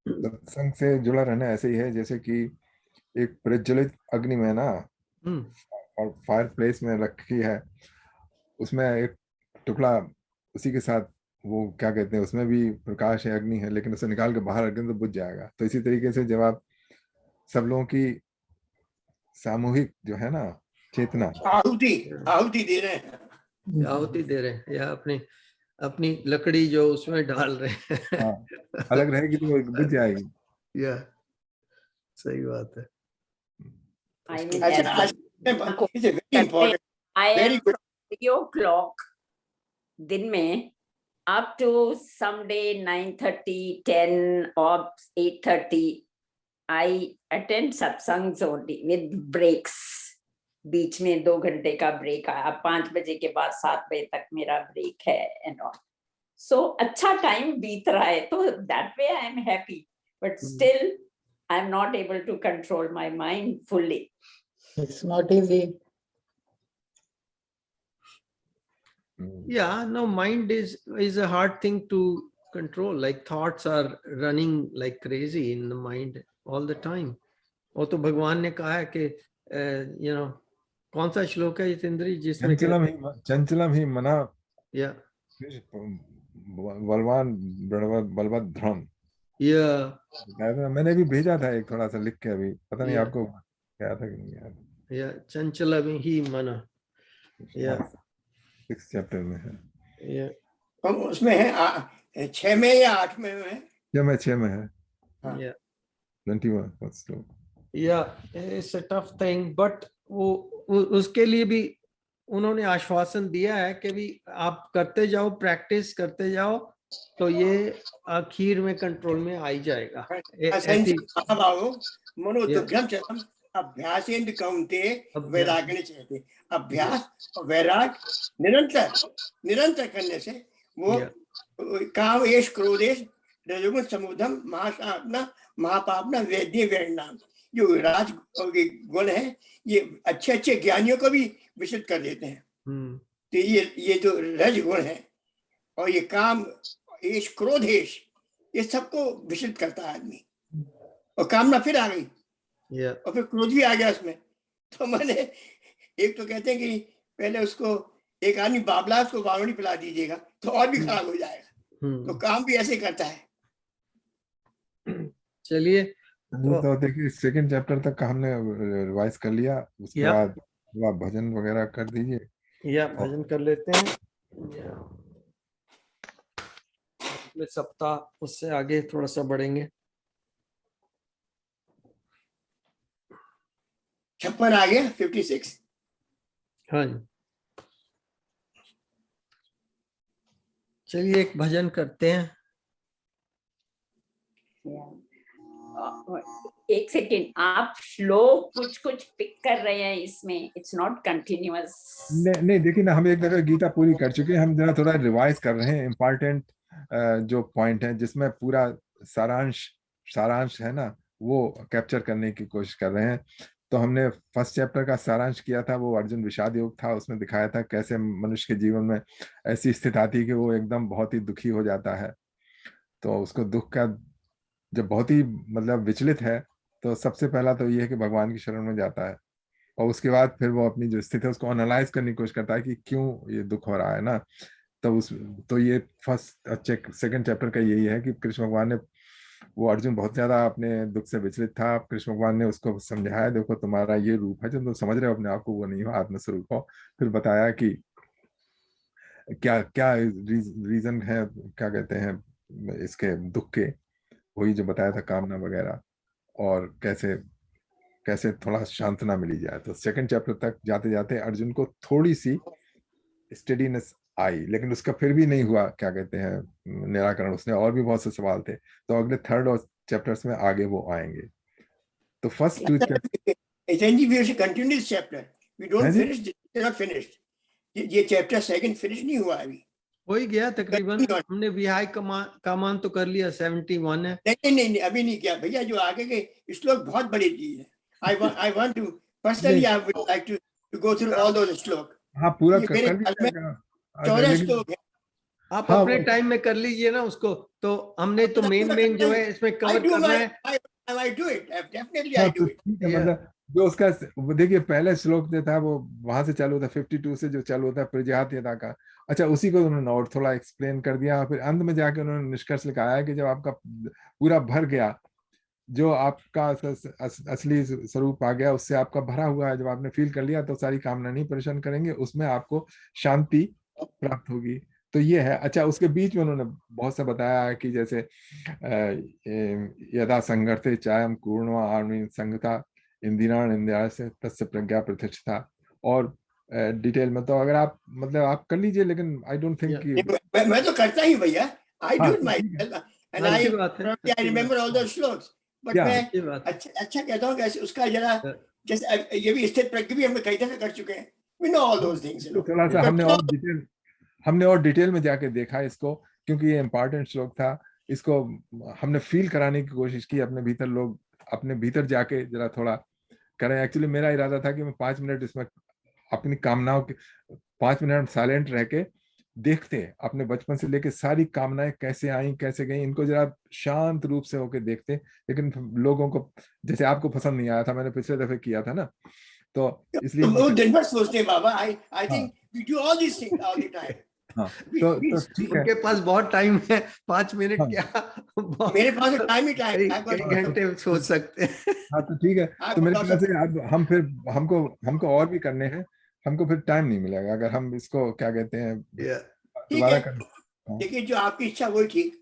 सत्संग से जुड़ा रहना ऐसे ही है जैसे कि एक प्रज्वलित अग्नि में ना, और फायर प्लेस में रखी है, उसमें एक टुकड़ा उसी के साथ, वो क्या कहते हैं, उसमें भी प्रकाश है, अग्नि है, लेकिन उसे निकाल के बाहर रख दें तो बुझ जाएगा। तो इसी तरीके से जब आप सब लोगों की सामूहिक जो है ना चेतना, आहुति दे रहे हैं, आहुति दे रहे हैं या अपनी अपनी लकड़ी जो उसमें डाल रहे हैं, हाँ, अलग रहेगी तो वो बुझ जाएगी। या सही बात है। I mean, अच्छा, as it's a very important, I am very good. from 3 o'clock दिन में up to someday 9:30, 10 or 8:30, I attend satsangs only with breaks. बीच में 2 घंटे का ब्रेक आया, 5 बजे के बाद 7 बजे तक मेरा ब्रेक है and all. So अच्छा टाइम बीत रहा है, तो that way I am happy, but still I am not able to control my mind fully. It's not easy. Yeah, no, mind is a hard thing to control. Like thoughts are running like crazy in the mind all the time. वो तो भगवान ने कहा है कि you know, कौन सा श्लोक है जितेंद्र, जिसमें चंचलम ही मना, या बलवान बलभद्रम, या मैंने भी भेजा था एक थोड़ा सा लिख के, अभी पता नहीं आपको क्या था कि नहीं यार, या चंचलम ही मना, या 6 चैप्टर में है, या उसमें है 6 में या 8 में है, 6 में है, या 21 श्लोक। या it's a tough thing, but वो उसके लिए भी उन्होंने आश्वासन दिया है कि भी आप करते जाओ, प्रैक्टिस करते जाओ, तो ये आखिर में कंट्रोल में आ ही जाएगा। मनोदुग्धम चलम अभ्यासेन कौन्ते वैराग्य चलते। अभ्यास और वैराग निरंतर करने से वो काम एश क्रोधेश रजोगुण समुद्धम महापापना महापापना वेद्य वेरणाम, जो राज गुण है ये अच्छे ज्ञानियों को भी विचलित कर देते हैं। तो ये जो रज गुण है और ये काम एश क्रोधेश, ये सबको विचलित करता है आदमी, और कामना फिर आ गई और फिर क्रोध भी आ गया उसमें। तो मैंने एक तो कहते हैं कि पहले उसको एक आदमी बाबला, उसको बावड़ी पिला दीजिएगा तो और भी खराब हो जाएगा। तो काम भी ऐसे करता है। चलिए, तो देखिए 2nd चैप्टर तक का हमने रिवाइज कर लिया, उसके बाद आप भजन वगैरह कर दीजिए, या भजन कर लेते हैं। अगले सप्ताह उससे आगे थोड़ा सा बढ़ेंगे। 56 आ गया, 56। हाँ जी, चलिए एक भजन करते हैं। एक सेकेंड, आप श्लोक कुछ पिक कर रहे हैं इसमें, इट्स नॉट कंटिन्यूअस। नहीं देखिए ना, हम एक जगह गीता पूरी कर चुके हैं, हम जरा थोड़ा रिवाइज कर रहे हैं इम्पोर्टेंट जो पॉइंट है, जिसमें पूरा सारांश है ना, वो कैप्चर करने की कोशिश कर रहे हैं। तो हमने 1st चैप्टर का सारांश किया था, वो अर्जुन विषाद योग था, उसमें दिखाया था कैसे मनुष्य के जीवन में ऐसी स्थिति आती है कि वो एकदम बहुत ही दुखी हो जाता है। तो उसको दुख का जब बहुत ही मतलब विचलित है, तो सबसे पहला तो ये है कि भगवान की शरण में जाता है, और उसके बाद फिर वो अपनी जो स्थिति है उसको एनालाइज करने की कोशिश करता है कि क्यों ये दुख हो रहा है ना। तो ये 2nd चैप्टर का यही है कि कृष्ण भगवान ने, वो अर्जुन बहुत ज्यादा अपने दुख से विचलित था, कृष्ण भगवान ने उसको समझाया, देखो तुम्हारा ये रूप है जो तुम समझ रहे हो अपने आप को, वो नहीं हो, आत्मस्वरूप हो। फिर बताया कि क्या क्या रीजन है, क्या कहते हैं इसके दुख के, वही जो बताया था कामना वगैरह, और कैसे कैसे थोड़ा सांत्वना मिली जाए। तो 2nd चैप्टर तक जाते जाते अर्जुन को थोड़ी सी स्टेडीनेस आई, लेकिन उसका फिर भी नहीं हुआ क्या कहते हैं निराकरण, उसने और भी बहुत से सवाल थे। तो अगले 3rd और चैप्टर्स में आगे वो आएंगे। तो first 2 continue this chapter, we don't finish, not finished. ये चैप्टर 2nd फिनिश नहीं हुआ अभी। हो ही गया तकरीबन, हमने विहाय कामान तो कर लिया, 71 है। नहीं, अभी नहीं किया भैया, जो आगे के श्लोक बहुत बड़ी चीज है। I want to personally, I would like to go through all those श्लोक। हाँ पूरा ये कर मेरे कर ख्याल में लीजिएगा। 14 लेकिन श्लोक है। आप हाँ, अपने टाइम में कर लीजिए ना उसको, तो हमने तो मेन जो है इसमें I कवर do करना my, है। I do it, definitely हाँ I तो do it। ठीक है, Yeah. मतलब जो उसका वो देखिए पहले श्लोक जो था वो वहां से चालू होता है, 52 से जो चालू होता है प्रजात्यता का। अच्छा, उसी को उन्होंने और थोड़ा एक्सप्लेन कर दिया, फिर अंत में जाके उन्होंने निष्कर्ष लिखाया है कि जब आपका पूरा भर गया, जो आपका असली स्वरूप आ गया, उससे आपका भरा हुआ है, जब आपने फील कर लिया तो सारी कामना नहीं परेशान करेंगे, उसमें आपको शांति प्राप्त होगी। तो ये है। अच्छा, उसके बीच में उन्होंने बहुत सा बताया है कि जैसे यदा संगर्थे चायम पूर्णवा आर्मी संगता इंदिराण इंदिरा से तस्य प्रज्ञा प्रतिष्ठा, और डिटेल में तो अगर आप मतलब आप कर लीजिए, लेकिन आई डोंट थिंक कि मैं तो करता ही भैया, I do हाँ it तो ठीक है। myself and अच्छी बात है, probably I remember all those shlokas, but Yeah. मैं अच्छी बात है। अच्छा कहता हूँ कि उसका जरा जैसे ये भी स्थित प्रज्ञ भी हम कई दफे कर चुके हैं। We know all those things, you तो know। थोड़ा सा But हमने और डिटेल में जाके देखा इसको, क्योंकि ये इम्पोर्टेंट श्लोक था। इसको हमने फील कराने की कोशिश की अपने भीतर, लोग अपने भीतर जाके जरा थोड़ा करें। एक्चुअली मेरा इरादा था कि मैं 5 मिनट इसमें अपनी कामनाओं के 5 मिनट साइलेंट रह के देखते हैं, अपने बचपन से लेके सारी कामनाएं कैसे आई कैसे गई, इनको जरा शांत रूप से होके देखते। लेकिन लोगों को, जैसे आपको पसंद नहीं आया था, मैंने पिछले दफे किया था ना, तो इसलिए वो दिन भर सोचते हैं बाबा। I think हाँ we do all these things all the time। हाँ तो ठीक है। उनके पास बहुत टाइम है, 5 मिनट हाँ। क्या, मेरे पास टाइम ही टाइम। कई घंटे सोच सकते हैं। हाँ तो ठीक है। तो मेरे ख्याल से अब हम फिर हमको और भी करने हैं, हमको फिर टाइम नहीं मिलेगा अगर हम इसको क्या कहते हैं दोबारा कर। देखिए जो आपकी इच्छा वही ठीक।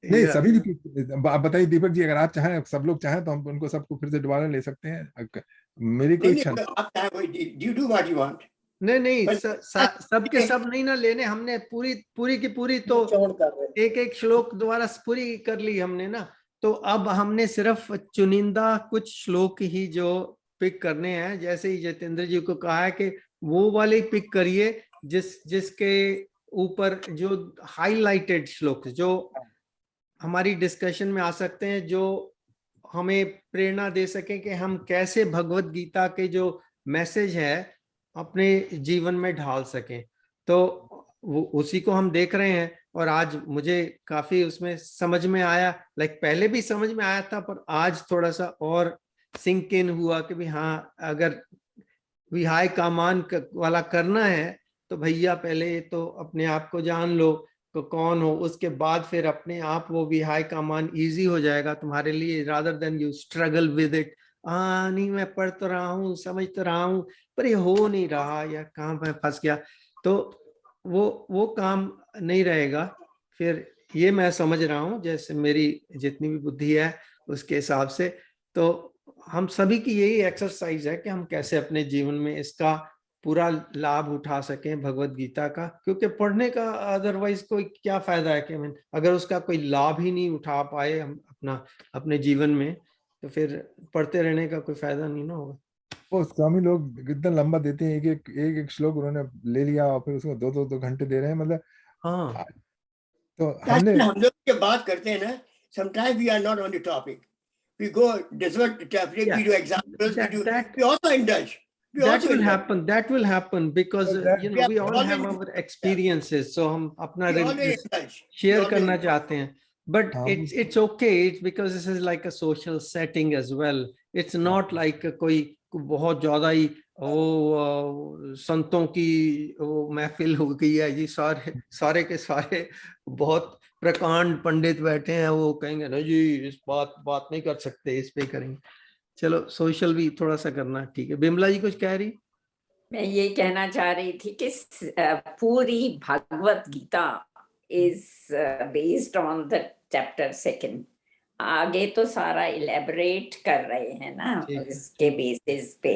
नहीं सभी आप बताइए दीपक जी, अगर आप चाहें, सब लोग चाहें तो हम उनको सबको फिर से दोबारा ले सकते हैं, मेरी कोई इच्छा नहीं। आप चाहे वही, you do what you want। नहीं सबके सब नहीं ना लेने, हमने पूरी की पूरी तो एक श्लोक दोबारा पूरी कर ली हमने ना, तो अब हमने सिर्फ चुनिंदा कुछ श्लोक ही जो पिक करने हैं। जैसे ही जितेंद्र जी को कहा है कि वो वाले पिक करिए जिसके ऊपर जो हाईलाइटेड श्लोक जो हमारी डिस्कशन में आ सकते हैं, जो हमें प्रेरणा दे सके कि हम कैसे भगवत गीता के जो मैसेज है अपने जीवन में ढाल सकें। तो वो उसी को हम देख रहे हैं, और आज मुझे काफी उसमें समझ में आया। लाइक पहले भी समझ में आया था, पर आज थोड़ा सा और सिंक इन हुआ कि भी हाँ, अगर विहाय कामान वाला करना है तो भैया पहले तो अपने आप को जान लो तो कौन हो, उसके बाद फिर अपने आप वो विहाय कामान इजी हो जाएगा तुम्हारे लिए, rather than you struggle with it. नहीं मैं पढ़ तो रहा हूँ, समझ तो रहा हूँ, पर ये हो नहीं रहा, या कहाँ मैं फंस गया, तो वो काम नहीं रहेगा। फिर ये मैं समझ रहा हूँ, जैसे मेरी जितनी भी बुद्धि है उसके हिसाब से, तो हम सभी की यही एक्सरसाइज है कि हम कैसे अपने जीवन में इसका पूरा लाभ उठा सकें भगवत गीता का। क्योंकि पढ़ने का अदरवाइज कोई क्या फायदा है कि अगर उसका कोई लाभ ही नहीं उठा पाए हम अपने जीवन में, तो फिर पढ़ते रहने का कोई फायदा नहीं ना होगा। वो स्वामी लोग इतना लंबा देते हैं, एक श्लोक उन्होंने ले लिया और फिर उसको दो घंटे दे रहे हैं, मतलब हाँ। तो हम लोग के बात करते हैं ना, sometimes we are not on the topic, we go divert the topic, we do examples, we also indulge. That will happen because we all have our experiences, so हम अपना शेयर करना चाहते हैं, but it's okay, it's because this is like a social setting as well. It's not like कोई बहुत ज्यादा ही संतों की वो महफिल हो गई है जी, सारे के सारे बहुत प्रकांड पंडित बैठे हैं, वो कहेंगे ना जी इस बात नहीं कर सकते, इस पे करेंगे। चलो सोशल भी थोड़ा सा करना ठीक है। बिमला जी कुछ कह रही? मैं ये कहना चाह रही थी कि पूरी Bhagavad Gita is based on the chapter 2। आगे तो सारा इलेबोरेट कर रहे हैं ना इसके बेसिस पे,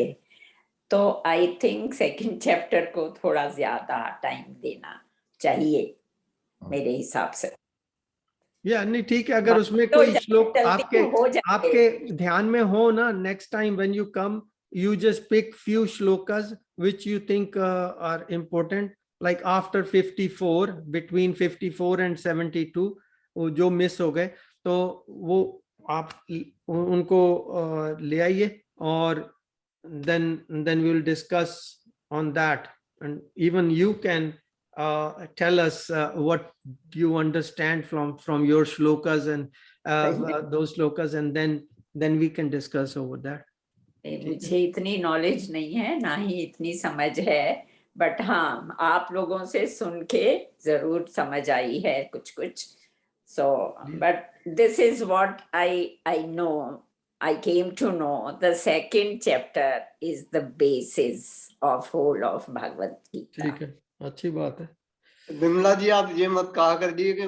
तो आई थिंक 2nd चैप्टर को थोड़ा ज्यादा टाइम देना चाहिए मेरे हिसाब से। नहीं ठीक है, अगर उसमें कोई श्लोक आपके ध्यान में हो ना, next time when you come you just pick few shlokas which you think are important, like after 54, between 54 and 72 वो जो मिस हो गए, तो वो आप उनको ले आइए, और then we will discuss on that, and even you can tell us what you understand from your shlokas and those shlokas, and then we can discuss over that. मुझे इतनी नॉलेज नहीं है, ना ही इतनी समझ है, बट हाँ आप लोगों से सुन के जरूर समझ आई है कुछ कुछ. So but this is what I know, I came to know. The second chapter is the basis of whole of Bhagavad Gita. ठीक है, अच्छी बात है. विमला जी आप ये मत कहा कर दिए कि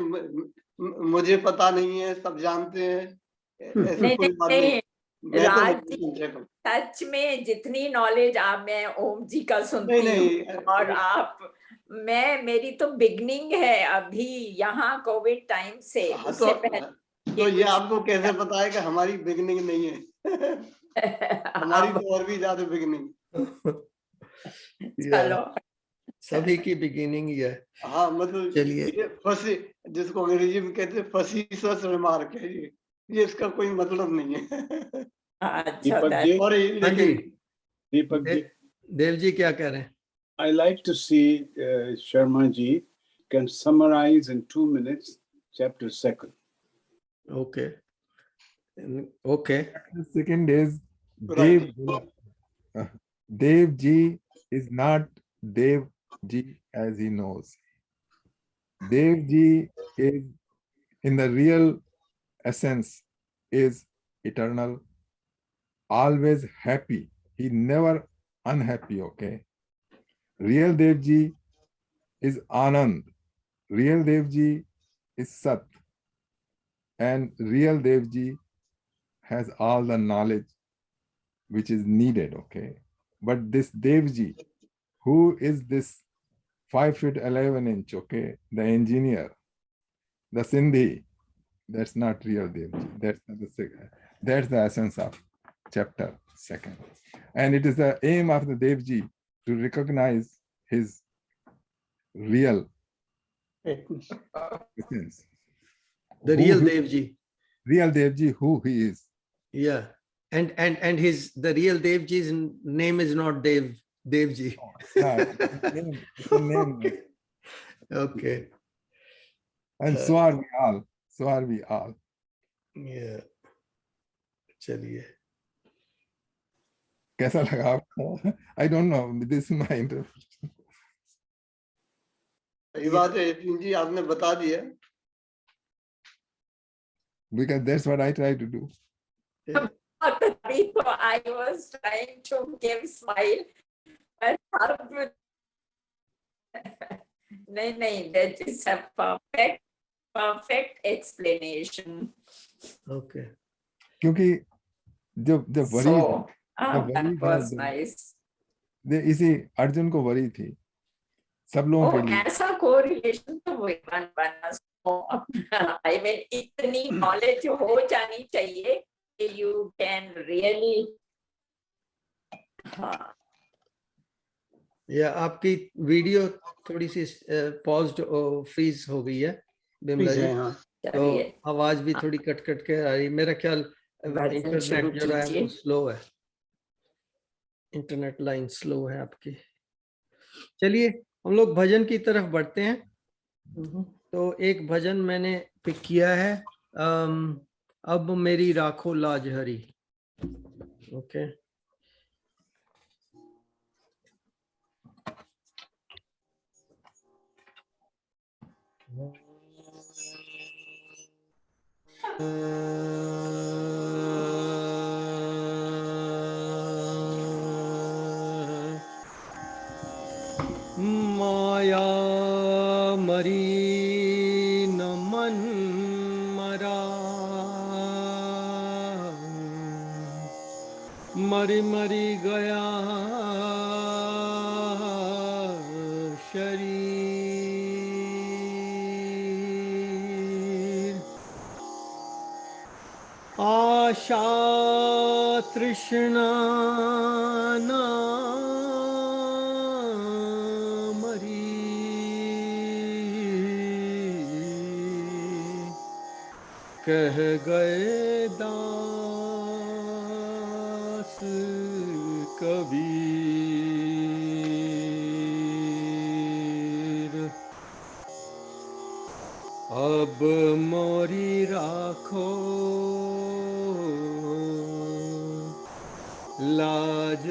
मुझे पता नहीं है, सब जानते हैं. ऐसा कोई बात नहीं. राज जी, सच में जितनी नॉलेज आप, मैं ओम जी का सुनती हूँ, और आप, मेरी तो बिगनिंग है अभी यहाँ कोविड टाइम से. उससे पहले तो ये आपको कैसे पता है कि हमारी बिगनिंग नहीं है? हमारी तो और भी ज्यादा बिगनिंग. चलो, सभी की बिगिनिंग ही है. हाँ मतलब चलिए, फंसी, जिसको अंग्रेजी में कहते हैं फसीशियस रिमार्क है ये इसका कोई मतलब नहीं है. दीपक जी, देव जी क्या कह रहे हैं? I like to see Sharma ji can summarize in 2 minutes chapter 2. Okay. Okay. The second is Dev ji is not Dev ji as he knows. Dev ji is in the real essence is eternal, always happy. He never unhappy, okay? Real Dev ji is Anand. Real Dev ji is Sat. And real Dev ji has all the knowledge which is needed, okay? But this Dev ji, who is this 5 feet 11 inch, okay? The engineer, the Sindhi, that's not real Dev ji. That's the essence of chapter 2. And it is the aim of the Dev ji to recognize his real essence. The real Dev ji. Real Dev ji, who he is. Yeah. And the real Dev ji's name is not Dev ji. It's a name. Okay. And so are we all. So are we all. Yeah. चलिए. कैसा लगा आपको? I don't know. This is my interpretation. सही बात है जी, आपने बता दिया. Because that's what I try to do. I was trying to give smile, but नहीं, that is a perfect explanation. Okay. क्योंकि जब वरी that was nice. इसी अर्जुन को वरी थी सब लोगों के लिए. ऐसा कोरिलेशन तो I mean इतनी नॉलेज हो जानी चाहिए कि you can really. हाँ. या आपकी वीडियो थोड़ी सी पॉज्ड फ्रीज हो गई है बिमला जी, तो आवाज भी थोड़ी कट के आ रही. मेरा ख्याल इंटरनेट जो है वो स्लो है, इंटरनेट लाइन स्लो है आपकी. चलिए हम लोग भजन की तरफ बढ़ते हैं. तो एक भजन मैंने पिक किया है, अब मेरी राखो लाज हरी. ओके. माया मरी न मन मरा, मरी गया शरीर. आशा तृष्णा ना मरी, कह गए दास कबीर, अब मोरी राखो लाज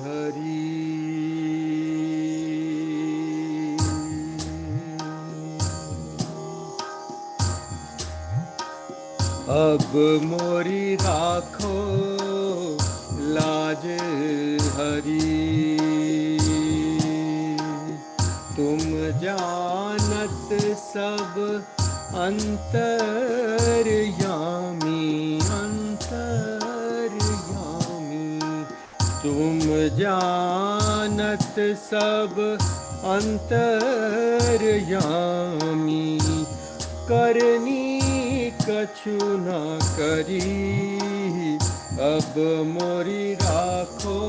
हरी। अब मोरी राखो लाज हरी, तुम जानत सब अंतर्यामी अंतर्यामी, तुम जानत सब अंतर्यामी, करनी कछु न करी, अब मोरी राखो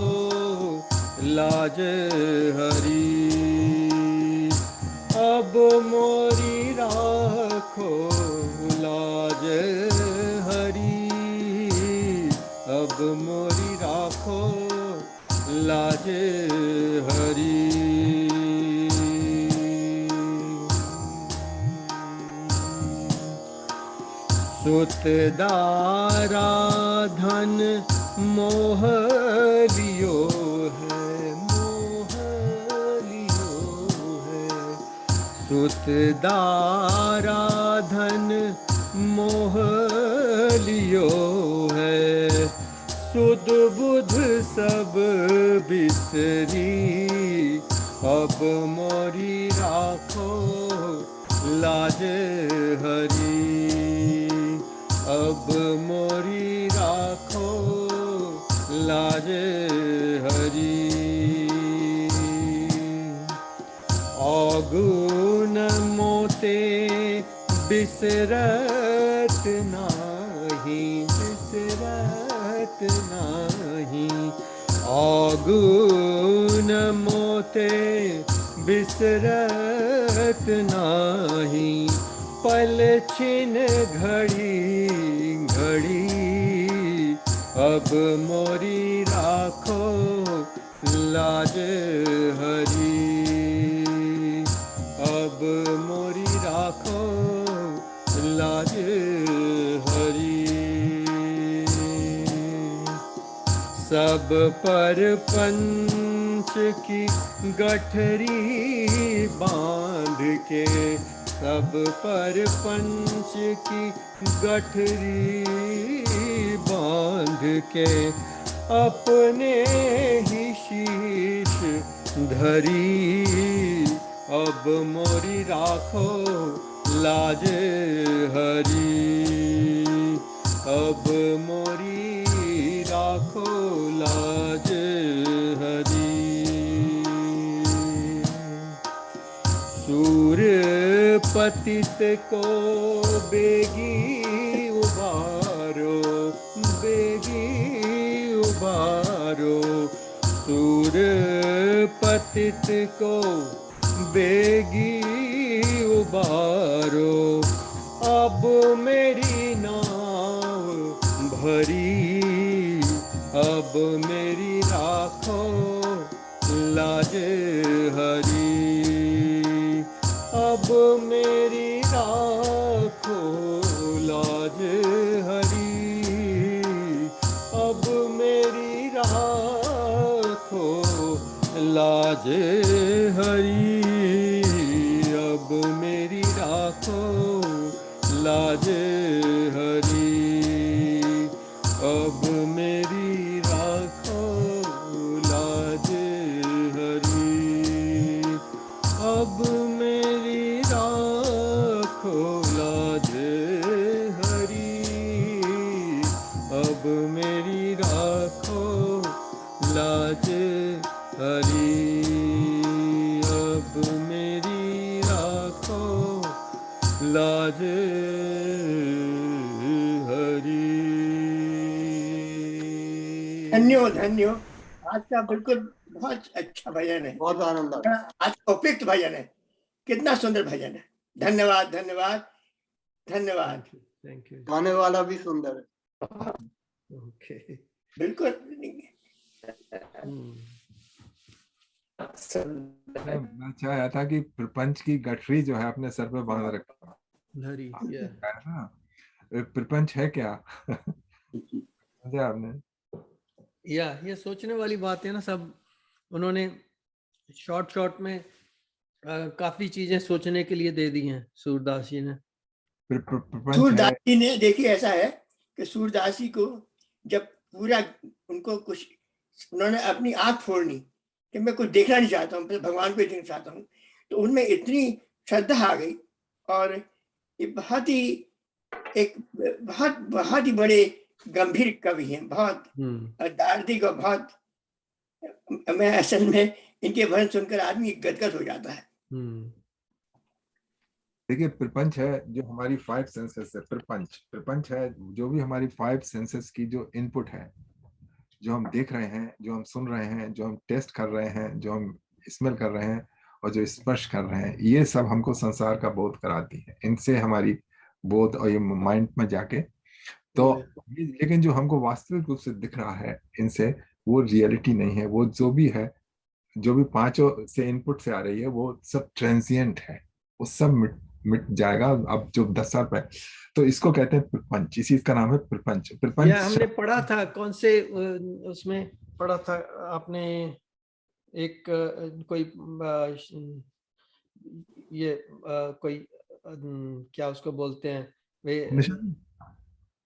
लाज हरी। अब मोरी राखो लाज हरी, अब मोरी राखो लाज हरी। सुत दारा धन मोह लियो है, मोह लियो है, सुत दारा धन मोह लियो है, सुध बुध सब बिसरी, अब मोरी राखो लाज हरी। अब मोरी राखो लाज हरी। अवगुण मोते बिसरत नाही, बिसरत नाही, अवगुण मोते बिसरत नाही, पल छिन घड़ी घड़ी, अब मोरी राखो लाज हरी। अब मोरी राखो लाज हरी। सब पर पंच की गठरी बांध के, सब पर पंच की गठरी बांध के, अपने ही शीश धरी, अब मोरी राखो लाज हरी। अब मोरी राखो लाज हरी। सूर्य पतित को बेगी उबारो, बेगी उबारो, सूर्य पतित को बेगी उबारो, अब मेरी नाव भरी, अब मेरी राखो लाज हरी। अब मेरी राखो लाज हरी, अब मेरी राखो लाज हरी। अब मेरी राखो लाज हरी, अब मेरी राखो लाज हरी। अब मेरी राखो लाज हरी, अब मेरी राखो लाज हरी। अब मेरी राखो लाज हरी। धन्यो धन्यो, आज का बिल्कुल बहुत अच्छा भजन है, बहुत आनंद आया। आज उपयुक्त भजन है, कितना सुंदर भजन है। धन्यवाद धन्यवाद। धन्यवाद। Thank you. गाने वाला भी सुंदर है। ओके। बिल्कुल। मैं चाह रहा था कि प्रपंच की गठरी जो है अपने सर पे बांध रखा धरी, ना। प्रपंच है क्या? समझे आपने? ये सोचने वाली बात है ना। सब उन्होंने शॉर्ट में काफी चीजें सोचने के लिए दे दी हैं सूरदास जी ने। सूरदास जी ने, देखिए ऐसा है कि सूरदास जी को जब पूरा उनको कुछ, उन्होंने अपनी आंख फोड़नी कि मैं कुछ देखना नहीं चाहता हूँ, भगवान को देखना चाहता हूँ, तो उनमें इतनी श्रद्धा आ गई। और ये बहुत ही बड़े गंभीर कवि हैं, बहुत दार्शनिक और बहुत, मैं असल में इनके भजन सुनकर आदमी गदगद हो जाता है। देखिए, प्रपंच है जो हमारी 5 सेंसेस है। प्रपंच है जो भी हमारी 5 सेंसेस की जो इनपुट है, जो हम देख रहे हैं, जो हम सुन रहे हैं, जो हम टेस्ट कर रहे हैं, जो हम स्मेल कर रहे हैं और जो स्पर्श कर रहे हैं, ये सब हमको संसार का बोध कराती है। इनसे हमारी बोध और ये माइंड में जाके तो, लेकिन जो हमको वास्तविक रूप से दिख रहा है इनसे, वो रियलिटी नहीं है। वो जो भी है, जो भी 5 से इनपुट से आ रही है, वो सब ट्रांजिएंट है, वो सब मिट जाएगा अब जो 10 साल पहले। तो इसको कहते हैं प्रपंच, इसी का नाम है प्रपंच। प्रपंच हमने पढ़ा था, कौन से उसमें पढ़ा था आपने? एक कोई ये कोई क्या उसको बोलते हैं वे,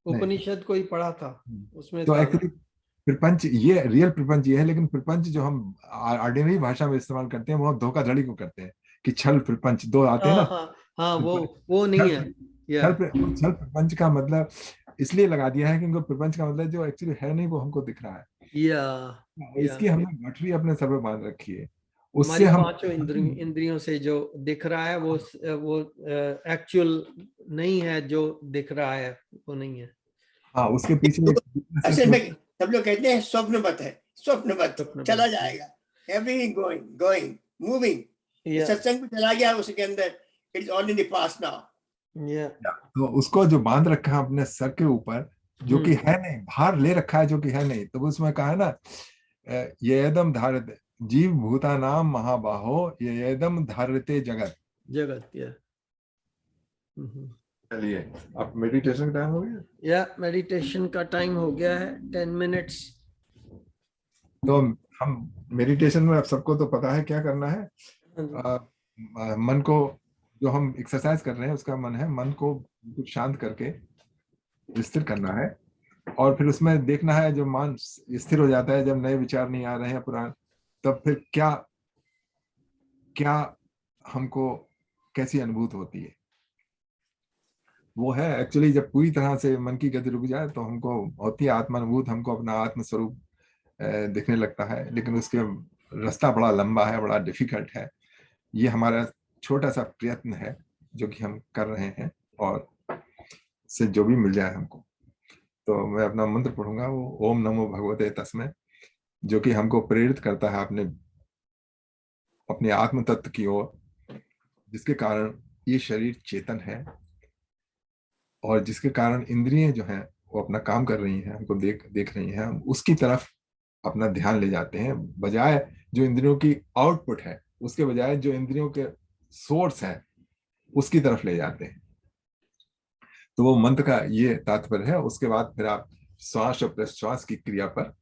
उपनिषद कोई पढ़ा था उसमें तो था। एक्चुअली प्रपंच, ये रियल प्रपंच ये है। लेकिन प्रपंच जो हम ऑर्डिनरी भाषा में इस्तेमाल करते हैं, वो धोखाधड़ी को करते हैं कि छल प्रपंच 2 आते हैं ना। हाँ, वो नहीं है। छल प्रपंच का मतलब इसलिए लगा दिया है क्योंकि प्रपंच का मतलब जो एक्चुअली है नहीं, वो हमको दिख रहा है। इसकी हमने गठरी अपने सर पे बांध रखी है। उससे हम 5 इंद्रियों से जो दिख रहा है वो एक्चुअल नहीं है। जो दिख रहा है वो नहीं है। हाँ, उसके पीछे असल में सब लोग कहते हैं स्वप्नवत है, स्वप्नवत चला जाएगा, एवरीथिंग गोइंग मूविंग। सत्संग में चला गया उसके अंदर, it's all in the past now. तो उसको जो बांध रखा है अपने सर के ऊपर, जो कि है नहीं, बाहर ले रखा है जो कि है नहीं। तो उसमें कहा है ना, ये एकदम धारित जीव भूता नाम महाबाहो, ये एकदम धारिते जगत। चलिए, अब मेडिटेशन का टाइम हो गया। मेडिटेशन का टाइम हो गया है, 10 मिनट्स। तो हम मेडिटेशन में, अब सबको तो पता है क्या करना है। मन को, जो हम एक्सरसाइज कर रहे हैं उसका मन को कुछ शांत करके स्थिर करना है। और फिर उसमें देखना है, जो मन स्थिर हो जाता है, जब नए विचार नहीं आ रहे हैं पुराने, तब फिर क्या हमको कैसी अनुभूति होती है। वो है एक्चुअली, जब पूरी तरह से मन की गति रुक जाए तो हमको होती है आत्मानुभूत, हमको अपना आत्म स्वरूप दिखने लगता है। लेकिन उसके रास्ता बड़ा लंबा है, बड़ा डिफिकल्ट है। ये हमारा छोटा सा प्रयत्न है जो कि हम कर रहे हैं, और से जो भी मिल जाए हमको। तो मैं अपना मंत्र पढ़ूंगा, वो ओम नमो भगवते तस्मै, जो कि हमको प्रेरित करता है अपने आत्म तत्व की ओर, जिसके कारण ये शरीर चेतन है और जिसके कारण इंद्रियां जो हैं वो अपना काम कर रही हैं, हमको देख रही हैं। हम उसकी तरफ अपना ध्यान ले जाते हैं, बजाय जो इंद्रियों की आउटपुट है उसके बजाय जो इंद्रियों के सोर्स है उसकी तरफ ले जाते हैं। तो वो मंत्र का ये तात्पर्य है। उसके बाद फिर आप श्वास और प्रश्वास की क्रिया पर,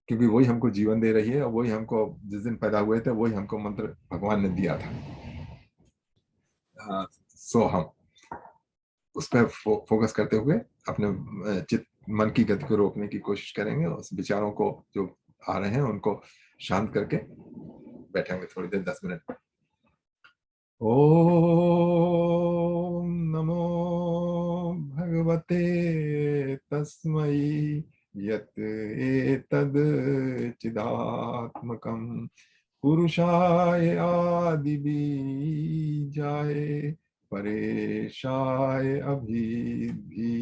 क्योंकि वही हमको जीवन दे रही है और वही हमको जिस दिन पैदा हुए थे वही हमको मंत्र भगवान ने दिया था। सो हम उस पर फोकस करते हुए अपने चित्त मन की गति को रोकने की कोशिश करेंगे। उस विचारों को जो आ रहे हैं उनको शांत करके बैठेंगे थोड़ी देर, 10 मिनट। ओम नमो भगवते तस्मै यत् एतद् चिदात्मकं पुरुषाय आदिबीजाय परेशाय अभिधीमहि।